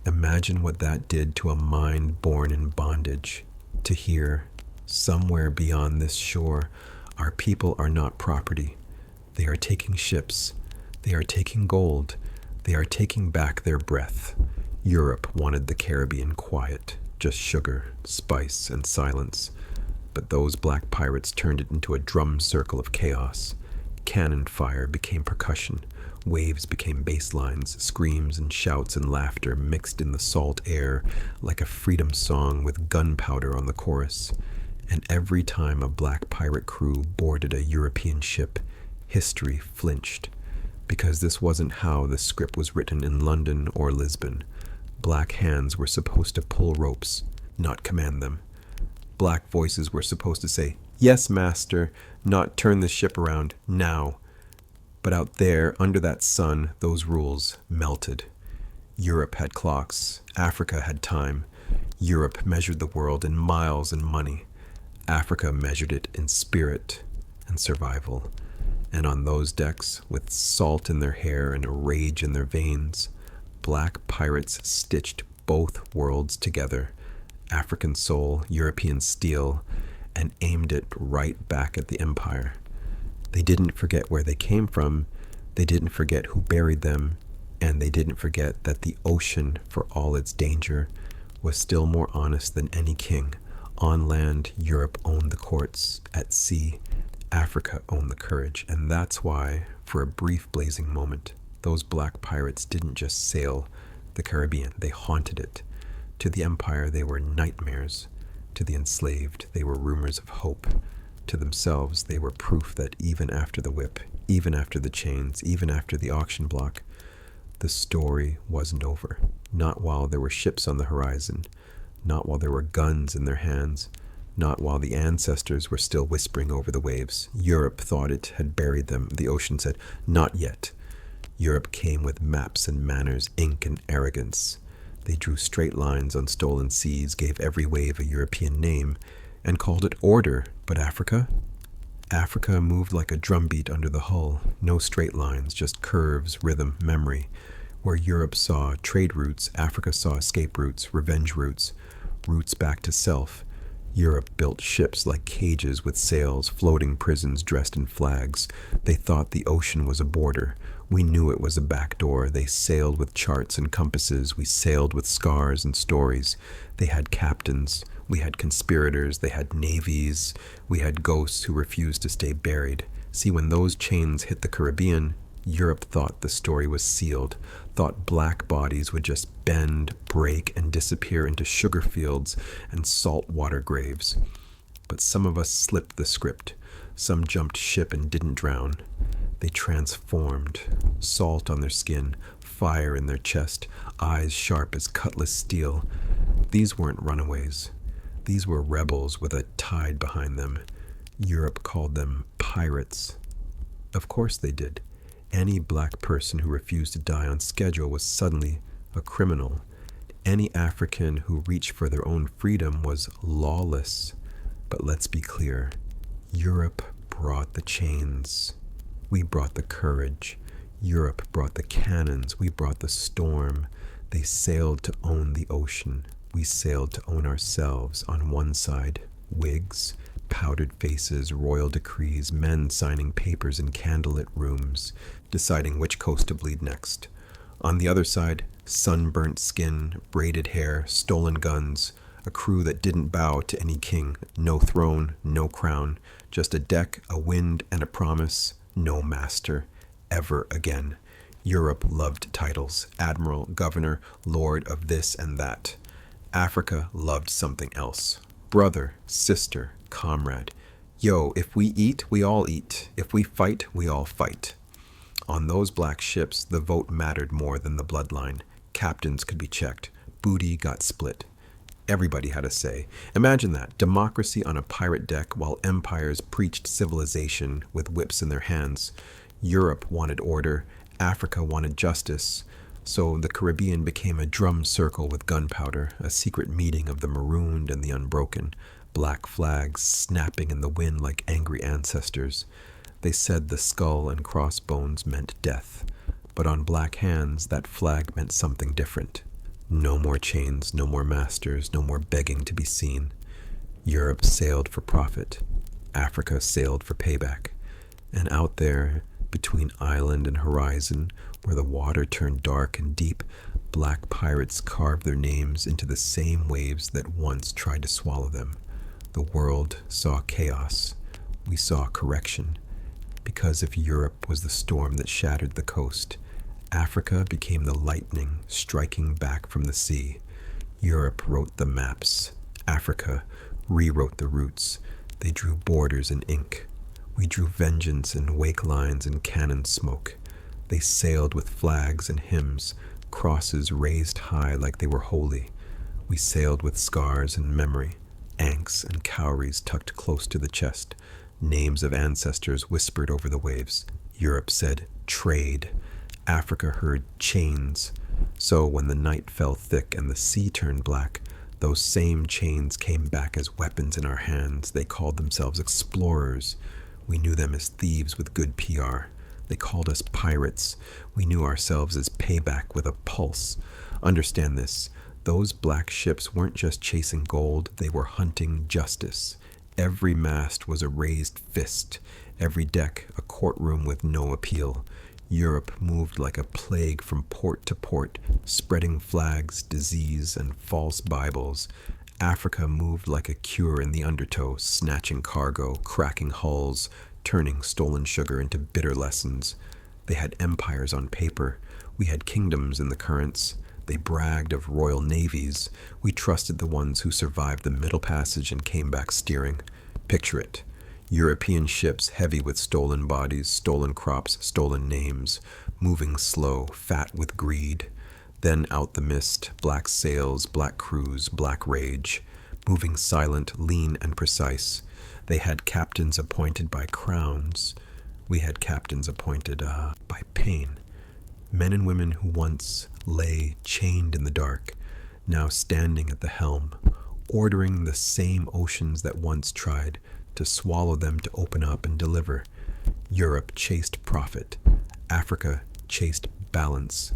Imagine what that did to a mind born in bondage. To hear, somewhere beyond this shore, our people are not property. They are taking ships. They are taking gold. They are taking back their breath. Europe wanted the Caribbean quiet, just sugar, spice, and silence. But those black pirates turned it into a drum circle of chaos. Cannon fire became percussion. Waves became bass lines. Screams and shouts and laughter mixed in the salt air like a freedom song with gunpowder on the chorus. And every time a black pirate crew boarded a European ship, history flinched. Because this wasn't how the script was written in London or Lisbon. Black hands were supposed to pull ropes, not command them. Black voices were supposed to say, "Yes, master," not "turn the ship around, now." But out there, under that sun, those rules melted. Europe had clocks. Africa had time. Europe measured the world in miles and money. Africa measured it in spirit and survival. And on those decks, with salt in their hair and a rage in their veins, black pirates stitched both worlds together, African soul, European steel, and aimed it right back at the empire. They didn't forget where they came from, they didn't forget who buried them, and they didn't forget that the ocean, for all its danger, was still more honest than any king. On land, Europe owned the courts. At sea, Africa owned the courage. And that's why, for a brief blazing moment, those black pirates didn't just sail the Caribbean, they haunted it. To the empire, they were nightmares. To the enslaved, they were rumors of hope. To themselves, they were proof that even after the whip, even after the chains, even after the auction block, the story wasn't over. Not while there were ships on the horizon, not while there were guns in their hands, not while the ancestors were still whispering over the waves. Europe thought it had buried them. The ocean said, "Not yet." Europe came with maps and manners, ink and arrogance. They drew straight lines on stolen seas, gave every wave a European name, and called it order. But Africa? Africa moved like a drumbeat under the hull. No straight lines, just curves, rhythm, memory. Where Europe saw trade routes, Africa saw escape routes, revenge routes, routes back to self. Europe built ships like cages with sails, floating prisons dressed in flags. They thought the ocean was a border. We knew it was a back door. They sailed with charts and compasses. We sailed with scars and stories. They had captains. We had conspirators. They had navies. We had ghosts who refused to stay buried. See, when those chains hit the Caribbean, Europe thought the story was sealed, thought black bodies would just bend, break, and disappear into sugar fields and saltwater graves. But some of us slipped the script. Some jumped ship and didn't drown. They transformed, salt on their skin, fire in their chest, eyes sharp as cutlass steel. These weren't runaways. These were rebels with a tide behind them. Europe called them pirates. Of course they did. Any black person who refused to die on schedule was suddenly a criminal. Any African who reached for their own freedom was lawless. But let's be clear, Europe brought the chains. We brought the courage. Europe brought the cannons. We brought the storm. They sailed to own the ocean. We sailed to own ourselves. On one side, wigs, powdered faces, royal decrees, men signing papers in candlelit rooms, deciding which coast to bleed next. On the other side, sunburnt skin, braided hair, stolen guns, a crew that didn't bow to any king, no throne, no crown, just a deck, a wind, and a promise, no master, ever again. Europe loved titles, admiral, governor, lord of this and that. Africa loved something else, brother, sister, comrade. Yo, if we eat, we all eat. If we fight, we all fight. On those black ships, the vote mattered more than the bloodline. Captains could be checked. Booty got split. Everybody had a say. Imagine that, democracy on a pirate deck while empires preached civilization with whips in their hands. Europe wanted order. Africa wanted justice. So the Caribbean became a drum circle with gunpowder, a secret meeting of the marooned and the unbroken, black flags snapping in the wind like angry ancestors. They said the skull and crossbones meant death, but on black hands that flag meant something different. No more chains, no more masters, no more begging to be seen. Europe sailed for profit. Africa sailed for payback. And out there, between island and horizon, where the water turned dark and deep, black pirates carved their names into the same waves that once tried to swallow them. The world saw chaos. We saw correction. Because if Europe was the storm that shattered the coast, Africa became the lightning striking back from the sea. Europe wrote the maps. Africa rewrote the routes. They drew borders in ink. We drew vengeance in wake lines and cannon smoke. They sailed with flags and hymns, crosses raised high like they were holy. We sailed with scars and memory, ankhs and cowries tucked close to the chest, names of ancestors whispered over the waves. Europe said, trade. Africa heard chains. So when the night fell thick and the sea turned black, those same chains came back as weapons in our hands. They called themselves explorers. We knew them as thieves with good PR. They called us pirates. We knew ourselves as payback with a pulse. Understand this. Those black ships weren't just chasing gold. They were hunting justice. Every mast was a raised fist. Every deck a courtroom with no appeal. Europe moved like a plague from port to port, spreading flags, disease, and false Bibles. Africa moved like a cure in the undertow, snatching cargo, cracking hulls, turning stolen sugar into bitter lessons. They had empires on paper. We had kingdoms in the currents. They bragged of royal navies. We trusted the ones who survived the Middle Passage and came back steering. Picture it. European ships heavy with stolen bodies, stolen crops, stolen names, moving slow, fat with greed. Then out the mist, black sails, black crews, black rage, moving silent, lean, and precise. They had captains appointed by crowns. We had captains appointed by pain. Men and women who once lay chained in the dark, now standing at the helm, ordering the same oceans that once tried to swallow them to open up and deliver. Europe chased profit. Africa chased balance.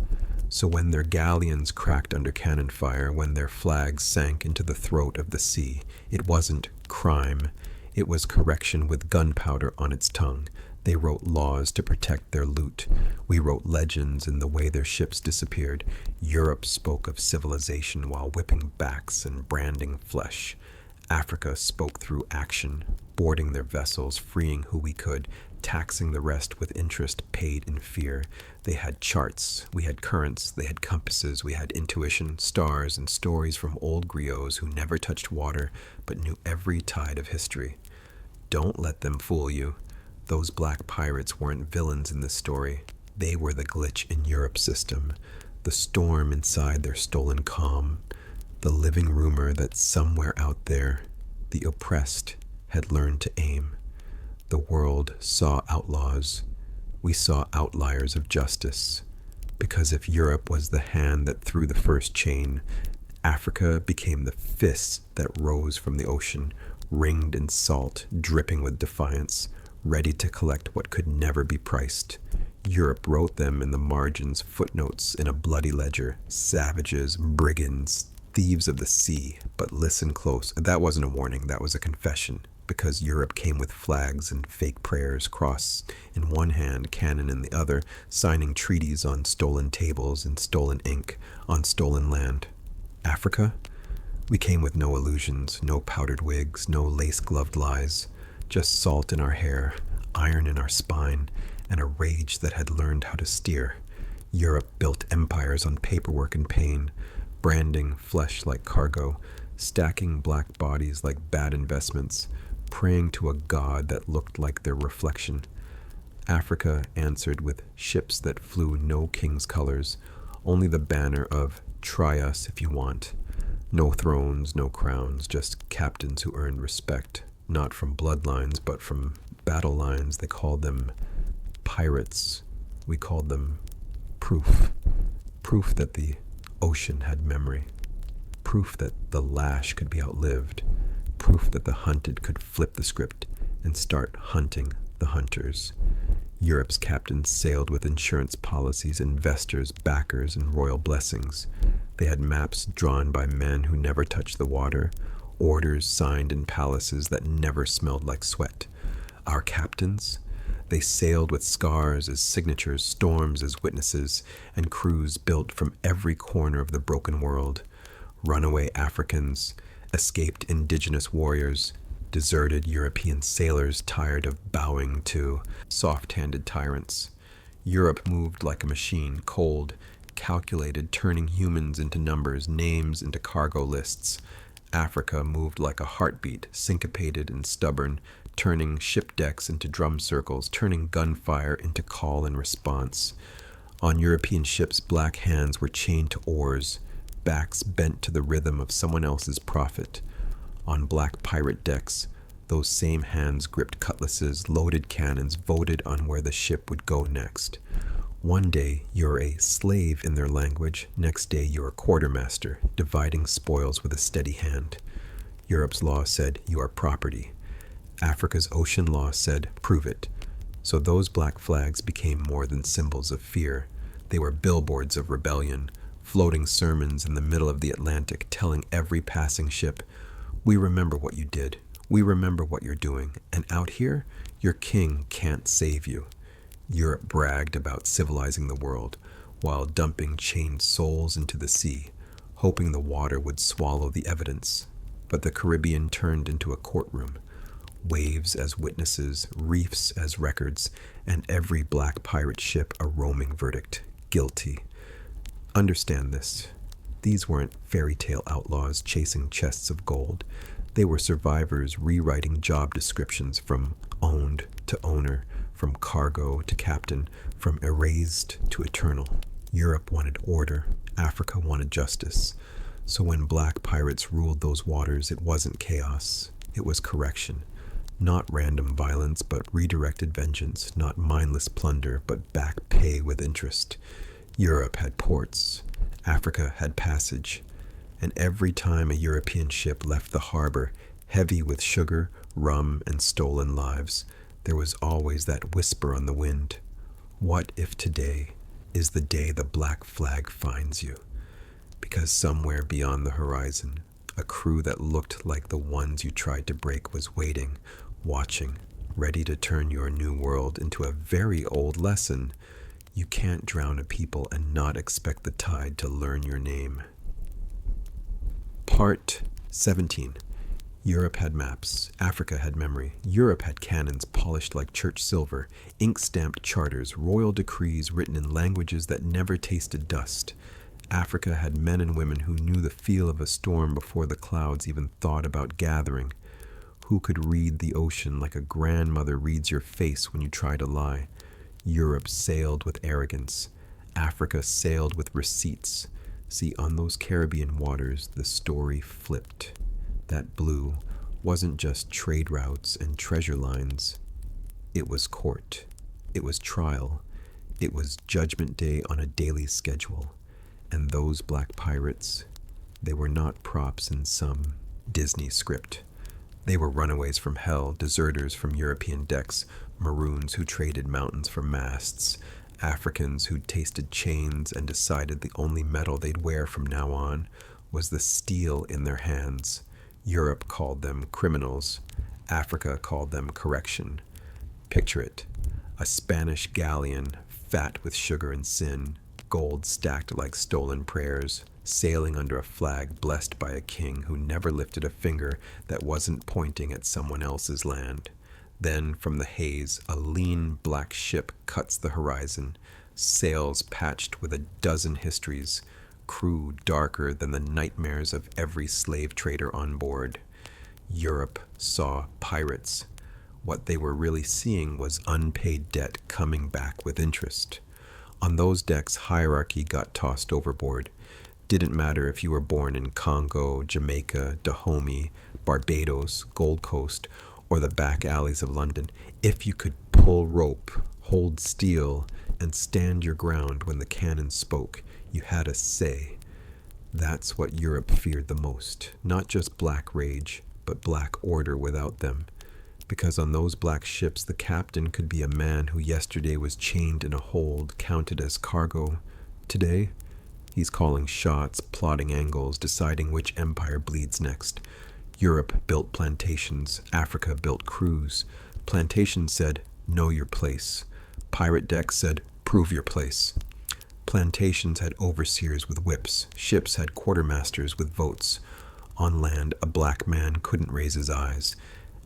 So when their galleons cracked under cannon fire, when their flags sank into the throat of the sea, it wasn't crime. It was correction with gunpowder on its tongue. They wrote laws to protect their loot. We wrote legends in the way their ships disappeared. Europe spoke of civilization while whipping backs and branding flesh. Africa spoke through action, boarding their vessels, freeing who we could, taxing the rest with interest paid in fear. They had charts, we had currents, they had compasses, we had intuition, stars, and stories from old griots who never touched water but knew every tide of history. Don't let them fool you. Those black pirates weren't villains in this story. They were the glitch in Europe's system, the storm inside their stolen calm, the living rumor that somewhere out there, the oppressed had learned to aim. The world saw outlaws. We saw outliers of justice. Because if Europe was the hand that threw the first chain, Africa became the fists that rose from the ocean, ringed in salt, dripping with defiance, ready to collect what could never be priced. Europe wrote them in the margins, footnotes in a bloody ledger, savages, brigands, thieves of the sea. But listen close. That wasn't a warning, that was a confession. Because Europe came with flags and fake prayers, cross in one hand, cannon in the other, signing treaties on stolen tables and stolen ink, on stolen land. Africa? We came with no illusions, no powdered wigs, no lace-gloved lies, just salt in our hair, iron in our spine, and a rage that had learned how to steer. Europe built empires on paperwork and pain, branding flesh like cargo, stacking black bodies like bad investments, praying to a god that looked like their reflection. Africa answered with ships that flew no king's colors, only the banner of "Try us if you want." No thrones, no crowns, just captains who earned respect, not from bloodlines, but from battle lines. They called them pirates. We called them proof. Proof that the ocean had memory. Proof that the lash could be outlived. Proof that the hunted could flip the script and start hunting the hunters. Europe's captains sailed with insurance policies, investors, backers, and royal blessings. They had maps drawn by men who never touched the water, orders signed in palaces that never smelled like sweat. Our captains? They sailed with scars as signatures, storms as witnesses, and crews built from every corner of the broken world. Runaway Africans, escaped indigenous warriors, deserted European sailors tired of bowing to soft-handed tyrants. Europe moved like a machine, cold, calculated, turning humans into numbers, names into cargo lists. Africa moved like a heartbeat, syncopated and stubborn, turning ship decks into drum circles, turning gunfire into call and response. On European ships, black hands were chained to oars, backs bent to the rhythm of someone else's profit. On black pirate decks, those same hands gripped cutlasses, loaded cannons, voted on where the ship would go next. One day, you're a slave in their language. Next day, you're a quartermaster, dividing spoils with a steady hand. Europe's law said, you are property. Africa's ocean law said, prove it. So those black flags became more than symbols of fear. They were billboards of rebellion, floating sermons in the middle of the Atlantic telling every passing ship, we remember what you did. We remember what you're doing. And out here, your king can't save you. Europe bragged about civilizing the world while dumping chained souls into the sea, hoping the water would swallow the evidence. But the Caribbean turned into a courtroom, waves as witnesses, reefs as records, and every black pirate ship a roaming verdict, guilty. Understand this. These weren't fairy tale outlaws chasing chests of gold. They were survivors rewriting job descriptions from owned to owner, from cargo to captain, from erased to eternal. Europe wanted order. Africa wanted justice. So when black pirates ruled those waters, it wasn't chaos. It was correction. Not random violence, but redirected vengeance. Not mindless plunder, but back pay with interest. Europe had ports. Africa had passage. And every time a European ship left the harbor, heavy with sugar, rum, and stolen lives, there was always that whisper on the wind. What if today is the day the black flag finds you? Because somewhere beyond the horizon, a crew that looked like the ones you tried to break was waiting, watching, ready to turn your new world into a very old lesson. You can't drown a people and not expect the tide to learn your name. Part 17. Europe had maps. Africa had memory. Europe had cannons polished like church silver, ink-stamped charters, royal decrees written in languages that never tasted dust. Africa had men and women who knew the feel of a storm before the clouds even thought about gathering, who could read the ocean like a grandmother reads your face when you try to lie. Europe sailed with arrogance. Africa sailed with receipts. See, on those Caribbean waters, the story flipped. That blue wasn't just trade routes and treasure lines. It was court. It was trial. It was judgment day on a daily schedule. And those black pirates, they were not props in some Disney script. They were runaways from hell, deserters from European decks, maroons who traded mountains for masts, Africans who'd tasted chains and decided the only metal they'd wear from now on was the steel in their hands. Europe called them criminals. Africa called them correction. Picture it. A Spanish galleon, fat with sugar and sin, gold stacked like stolen prayers, sailing under a flag blessed by a king who never lifted a finger that wasn't pointing at someone else's land. Then, from the haze, a lean black ship cuts the horizon, sails patched with a dozen histories, crew darker than the nightmares of every slave trader on board. Europe saw pirates. What they were really seeing was unpaid debt coming back with interest. On those decks, hierarchy got tossed overboard. Didn't matter if you were born in Congo, Jamaica, Dahomey, Barbados, Gold Coast, or the back alleys of London. If you could pull rope, hold steel, and stand your ground when the cannon spoke, you had a say. That's what Europe feared the most. Not just black rage, but black order without them. Because on those black ships, the captain could be a man who yesterday was chained in a hold, counted as cargo. Today, he's calling shots, plotting angles, deciding which empire bleeds next. Europe built plantations. Africa built crews. Plantations said, know your place. Pirate decks said, prove your place. Plantations had overseers with whips. Ships had quartermasters with votes. On land, a black man couldn't raise his eyes.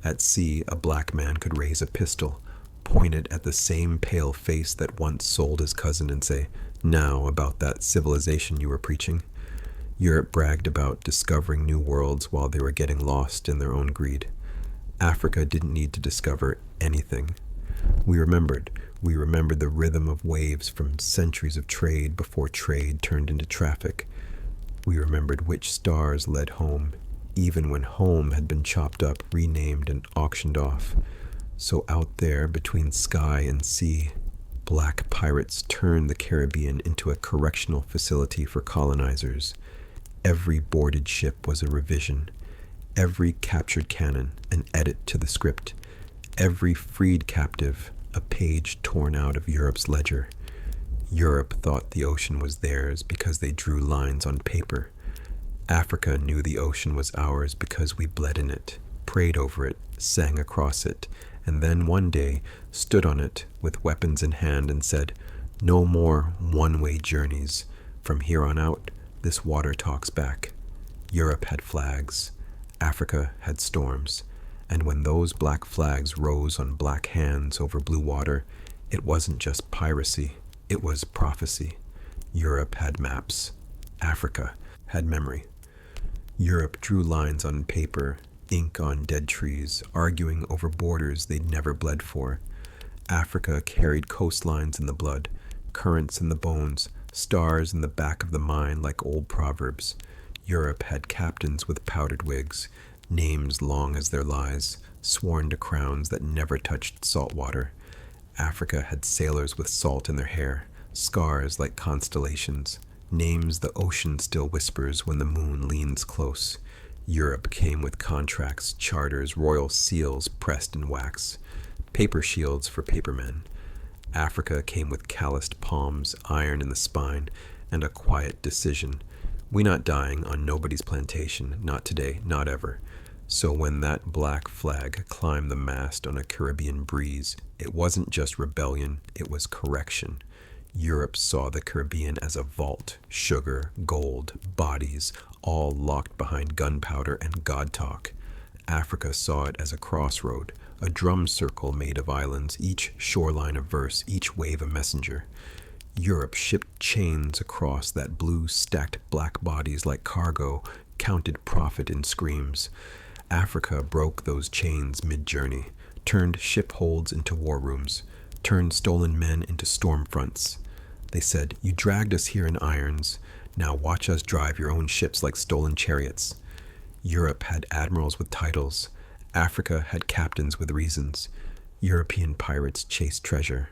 At sea, a black man could raise a pistol, point it at the same pale face that once sold his cousin and say, now about that civilization you were preaching. Europe bragged about discovering new worlds while they were getting lost in their own greed. Africa didn't need to discover anything. We remembered the rhythm of waves from centuries of trade before trade turned into traffic. We remembered which stars led home, even when home had been chopped up, renamed, and auctioned off. So out there, between sky and sea, black pirates turned the Caribbean into a correctional facility for colonizers. Every boarded ship was a revision. Every captured cannon, an edit to the script. Every freed captive, a page torn out of Europe's ledger. Europe thought the ocean was theirs because they drew lines on paper. Africa knew the ocean was ours because we bled in it, prayed over it, sang across it, and then one day stood on it with weapons in hand and said, no more one-way journeys. From here on out, this water talks back. Europe had flags. Africa had storms. And when those black flags rose on black hands over blue water, it wasn't just piracy, it was prophecy. Europe had maps. Africa had memory. Europe drew lines on paper, ink on dead trees, arguing over borders they'd never bled for. Africa carried coastlines in the blood, currents in the bones, stars in the back of the mind like old proverbs. Europe had captains with powdered wigs, names long as their lies, sworn to crowns that never touched salt water. Africa had sailors with salt in their hair, scars like constellations, names the ocean still whispers when the moon leans close. Europe came with contracts, charters, royal seals pressed in wax, paper shields for papermen. Africa came with calloused palms, iron in the spine, and a quiet decision. We not dying on nobody's plantation, not today, not ever. So when that black flag climbed the mast on a Caribbean breeze, it wasn't just rebellion, it was correction. Europe saw the Caribbean as a vault, sugar, gold, bodies, all locked behind gunpowder and God talk. Africa saw it as a crossroad, a drum circle made of islands, each shoreline a verse, each wave a messenger. Europe shipped chains across that blue stacked black bodies like cargo, counted profit in screams. Africa broke those chains mid-journey, turned ship holds into war rooms, turned stolen men into storm fronts. They said, "You dragged us here in irons. Now watch us drive your own ships like stolen chariots." Europe had admirals with titles. Africa had captains with reasons. European pirates chased treasure.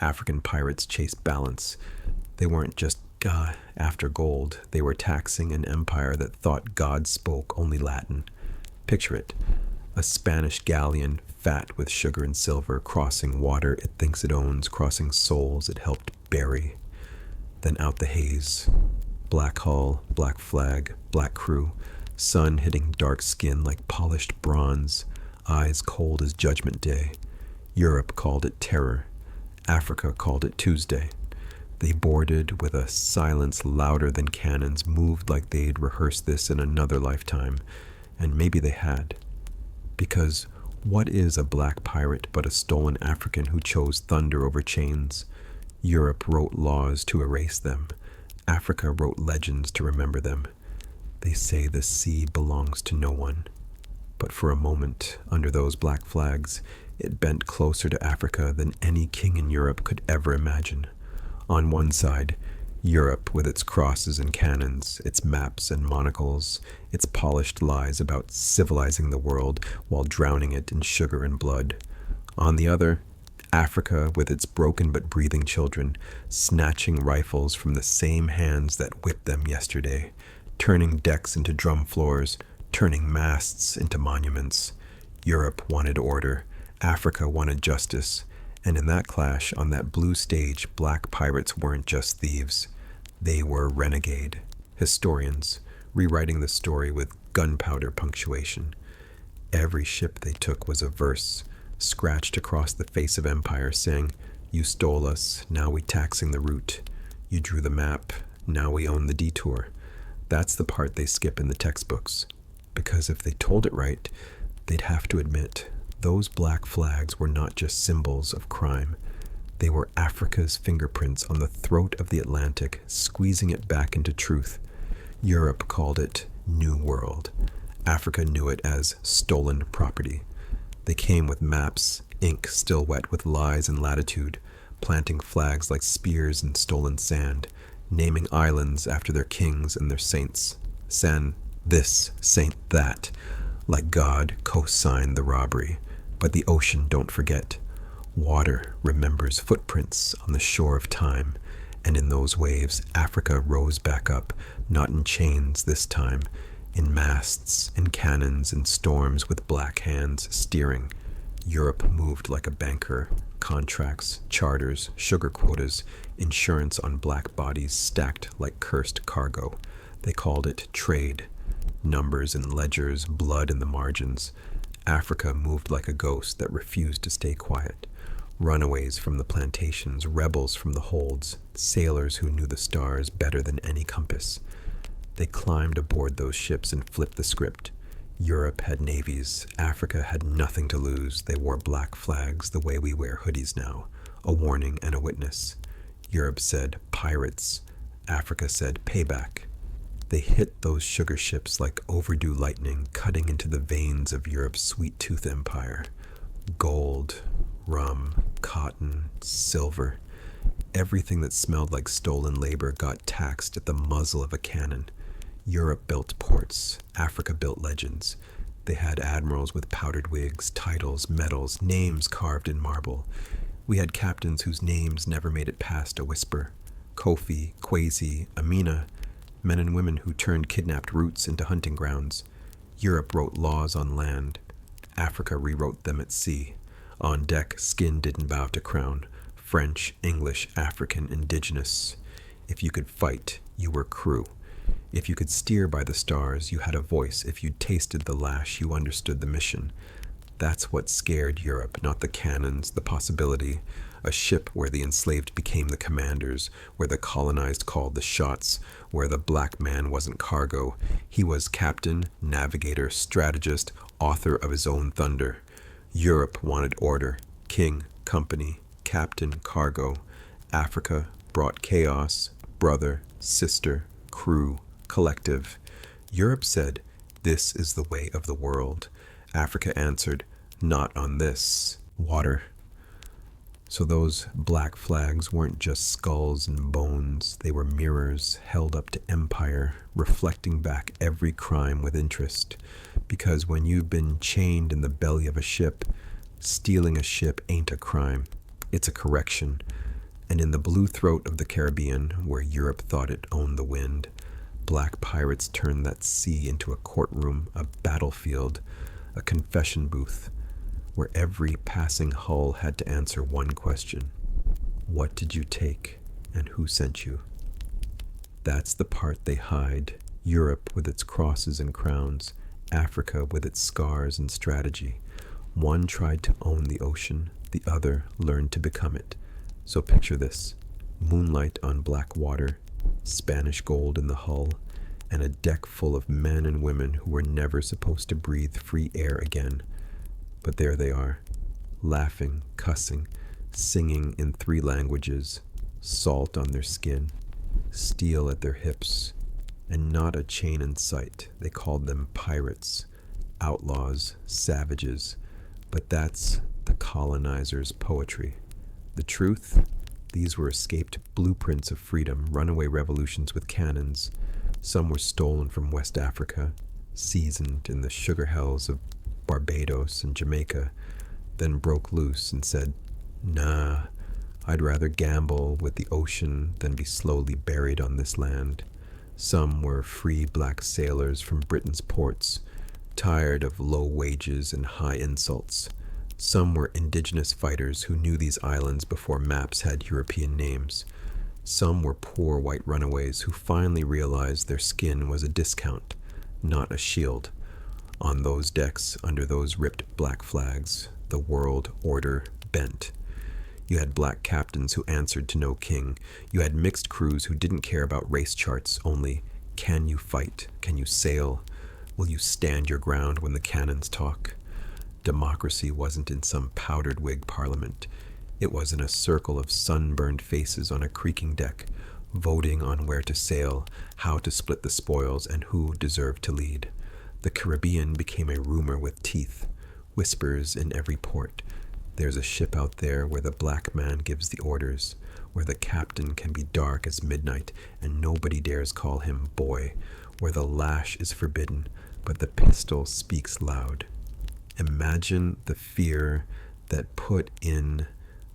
African pirates chased balance. They weren't just after gold. They were taxing an empire that thought God spoke only Latin. Picture it. A Spanish galleon, fat with sugar and silver, crossing water it thinks it owns, crossing souls it helped bury. Then out the haze. Black hull, black flag, black crew, sun hitting dark skin like polished bronze, eyes cold as Judgment Day. Europe called it terror. Africa called it Tuesday. They boarded with a silence louder than cannons, moved like they'd rehearsed this in another lifetime, and maybe they had. Because what is a black pirate but a stolen African who chose thunder over chains? Europe wrote laws to erase them. Africa wrote legends to remember them. They say the sea belongs to no one. But for a moment, under those black flags, it bent closer to Africa than any king in Europe could ever imagine. On one side, Europe with its crosses and cannons, its maps and monocles, its polished lies about civilizing the world while drowning it in sugar and blood. On the other, Africa with its broken but breathing children, snatching rifles from the same hands that whipped them yesterday, turning decks into drum floors, turning masts into monuments. Europe wanted order. Africa wanted justice. And in that clash, on that blue stage, black pirates weren't just thieves. They were renegade historians, rewriting the story with gunpowder punctuation. Every ship they took was a verse, scratched across the face of empire, saying, "You stole us, now we taxing the route. You drew the map, now we own the detour." That's the part they skip in the textbooks. Because if they told it right, they'd have to admit those black flags were not just symbols of crime. They were Africa's fingerprints on the throat of the Atlantic, squeezing it back into truth. Europe called it New World. Africa knew it as stolen property. They came with maps, ink still wet with lies and latitude, planting flags like spears in stolen sand, naming islands after their kings and their saints. San this, saint that, like God co-signed the robbery. But the ocean don't forget. Water remembers footprints on the shore of time, and in those waves, Africa rose back up, not in chains this time, in masts, in cannons, in storms with black hands steering. Europe moved like a banker, contracts, charters, sugar quotas, insurance on black bodies stacked like cursed cargo. They called it trade. Numbers in ledgers, blood in the margins. Africa moved like a ghost that refused to stay quiet. Runaways from the plantations, rebels from the holds, sailors who knew the stars better than any compass. They climbed aboard those ships and flipped the script. Europe had navies. Africa had nothing to lose. They wore black flags the way we wear hoodies now, a warning and a witness. Europe said pirates. Africa said payback. They hit those sugar ships like overdue lightning, cutting into the veins of Europe's sweet-tooth empire. Gold, rum, cotton, silver. Everything that smelled like stolen labor got taxed at the muzzle of a cannon. Europe built ports. Africa built legends. They had admirals with powdered wigs, titles, medals, names carved in marble. We had captains whose names never made it past a whisper. Kofi, Kwesi, Amina, men and women who turned kidnapped routes into hunting grounds. Europe wrote laws on land. Africa rewrote them at sea. On deck, skin didn't bow to crown. French, English, African, indigenous. If you could fight, you were crew. If you could steer by the stars, you had a voice. If you'd tasted the lash, you understood the mission. That's what scared Europe, not the cannons, the possibility. A ship where the enslaved became the commanders, where the colonized called the shots, where the black man wasn't cargo. He was captain, navigator, strategist, author of his own thunder. Europe wanted order, king, company, captain, cargo. Africa brought chaos, brother, sister, crew, collective. Europe said, "This is the way of the world." Africa answered, "Not on this." Water. So those black flags weren't just skulls and bones, they were mirrors held up to empire, reflecting back every crime with interest. Because when you've been chained in the belly of a ship, stealing a ship ain't a crime, it's a correction. And in the blue throat of the Caribbean, where Europe thought it owned the wind, black pirates turned that sea into a courtroom, a battlefield, a confession booth, where every passing hull had to answer one question: what did you take, and who sent you? That's the part they hide: Europe with its crosses and crowns, Africa with its scars and strategy. One tried to own the ocean, the other learned to become it. So picture this: moonlight on black water, Spanish gold in the hull, and a deck full of men and women who were never supposed to breathe free air again. But there they are, laughing, cussing, singing in 3 languages, salt on their skin, steel at their hips, and not a chain in sight. They called them pirates, outlaws, savages. But that's the colonizers' poetry. The truth? These were escaped blueprints of freedom, runaway revolutions with cannons. Some were stolen from West Africa, seasoned in the sugar hells of Barbados and Jamaica, then broke loose and said, "Nah, I'd rather gamble with the ocean than be slowly buried on this land." Some were free black sailors from Britain's ports, tired of low wages and high insults. Some were indigenous fighters who knew these islands before maps had European names. Some were poor white runaways who finally realized their skin was a discount, not a shield. On those decks, under those ripped black flags, the world order bent. You had black captains who answered to no king. You had mixed crews who didn't care about race charts, only, can you fight? Can you sail? Will you stand your ground when the cannons talk? Democracy wasn't in some powdered wig parliament. It was in a circle of sunburned faces on a creaking deck, voting on where to sail, how to split the spoils, and who deserved to lead. The Caribbean became a rumor with teeth, whispers in every port. There's a ship out there where the black man gives the orders, where the captain can be dark as midnight and nobody dares call him boy, where the lash is forbidden, but the pistol speaks loud. Imagine the fear that put in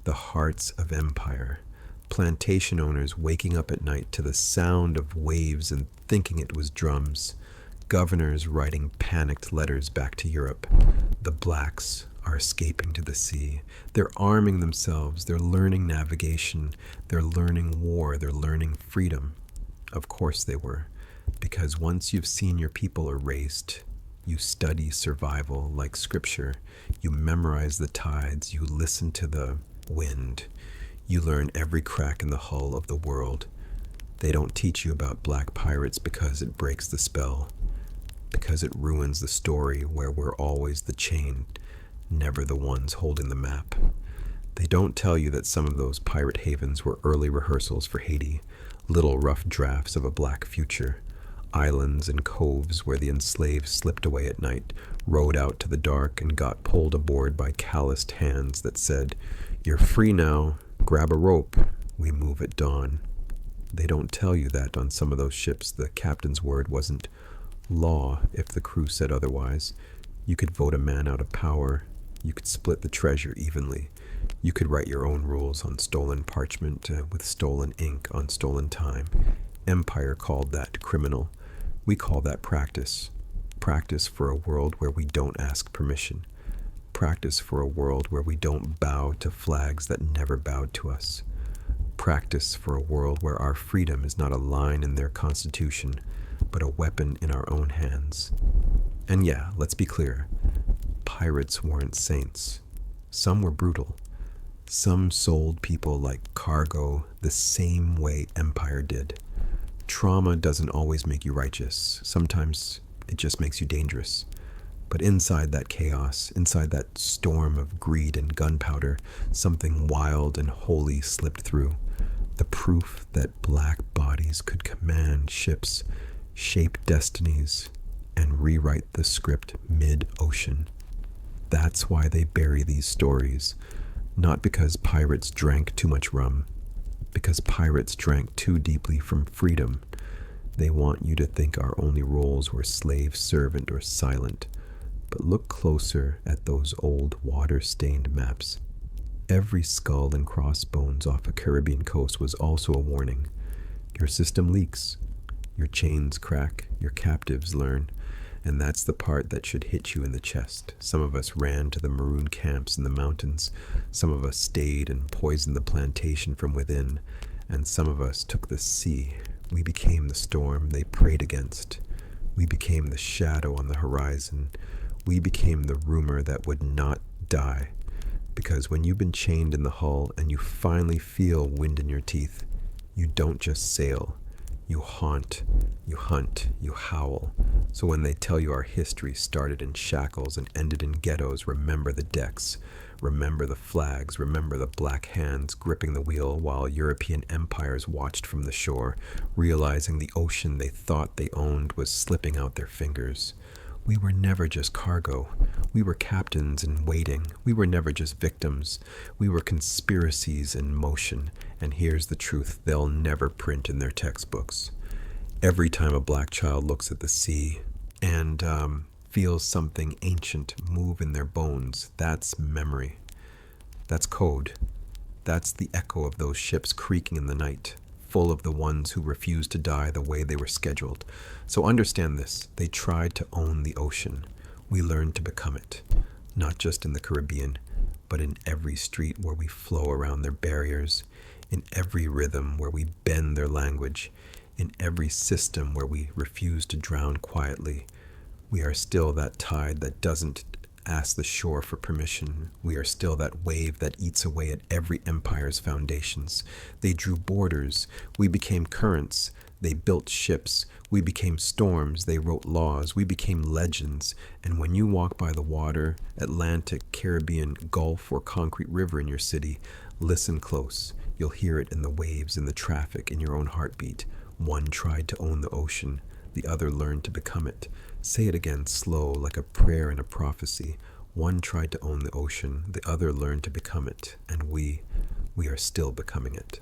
the hearts of empire. Plantation owners waking up at night to the sound of waves and thinking it was drums. Governors writing panicked letters back to Europe. The blacks are escaping to the sea. They're arming themselves. They're learning navigation. They're learning war. They're learning freedom. Of course they were, because once you've seen your people erased, you study survival like scripture. You memorize the tides. You listen to the wind. You learn every crack in the hull of the world. They don't teach you about black pirates because it breaks the spell, because it ruins the story where we're always the chain, never the ones holding the map. They don't tell you that some of those pirate havens were early rehearsals for Haiti, little rough drafts of a black future. Islands and coves where the enslaved slipped away at night, rowed out to the dark, and got pulled aboard by calloused hands that said, "You're free now, grab a rope, we move at dawn." They don't tell you that on some of those ships the captain's word wasn't law if the crew said otherwise. You could vote a man out of power. You could split the treasure evenly. You could write your own rules on stolen parchment with stolen ink on stolen time. Empire called that criminal. We call that practice. Practice for a world where we don't ask permission. Practice for a world where we don't bow to flags that never bowed to us. Practice for a world where our freedom is not a line in their constitution, but a weapon in our own hands. And yeah, let's be clear. Pirates weren't saints. Some were brutal. Some sold people like cargo the same way empire did. Trauma doesn't always make you righteous. Sometimes it just makes you dangerous. But inside that chaos, inside that storm of greed and gunpowder, something wild and holy slipped through. The proof that black bodies could command ships, shape destinies, and rewrite the script mid-ocean. That's why they bury these stories. Not because pirates drank too much rum, because pirates drank too deeply from freedom. They want you to think our only roles were slave, servant, or silent. But look closer at those old water-stained maps. Every skull and crossbones off a Caribbean coast was also a warning. Your system leaks, your chains crack, your captives learn, and that's the part that should hit you in the chest. Some of us ran to the maroon camps in the mountains, some of us stayed and poisoned the plantation from within, and some of us took the sea. We became the storm they prayed against. We became the shadow on the horizon. We became the rumor that would not die. Because when you've been chained in the hull and you finally feel wind in your teeth, you don't just sail. You haunt, you hunt, you howl. So when they tell you our history started in shackles and ended in ghettos, remember the decks, remember the flags, remember the black hands gripping the wheel while European empires watched from the shore, realizing the ocean they thought they owned was slipping out their fingers. We were never just cargo. We were captains in waiting. We were never just victims. We were conspiracies in motion. And here's the truth they'll never print in their textbooks. Every time a black child looks at the sea and feels something ancient move in their bones, that's memory. That's code. That's the echo of those ships creaking in the night, full of the ones who refused to die the way they were scheduled. So understand this. They tried to own the ocean. We learned to become it. Not just in the Caribbean, but in every street where we flow around their barriers, in every rhythm where we bend their language, in every system where we refuse to drown quietly. We are still that tide that doesn't ask the shore for permission. We are still that wave that eats away at every empire's foundations. They drew borders. We became currents. They built ships. We became storms. They wrote laws. We became legends. And when you walk by the water, Atlantic, Caribbean, Gulf, or concrete river in your city, listen close. You'll hear it in the waves, in the traffic, in your own heartbeat. One tried to own the ocean. The other learned to become it. Say it again, slow, like a prayer and a prophecy. One tried to own the ocean. The other learned to become it. And we are still becoming it.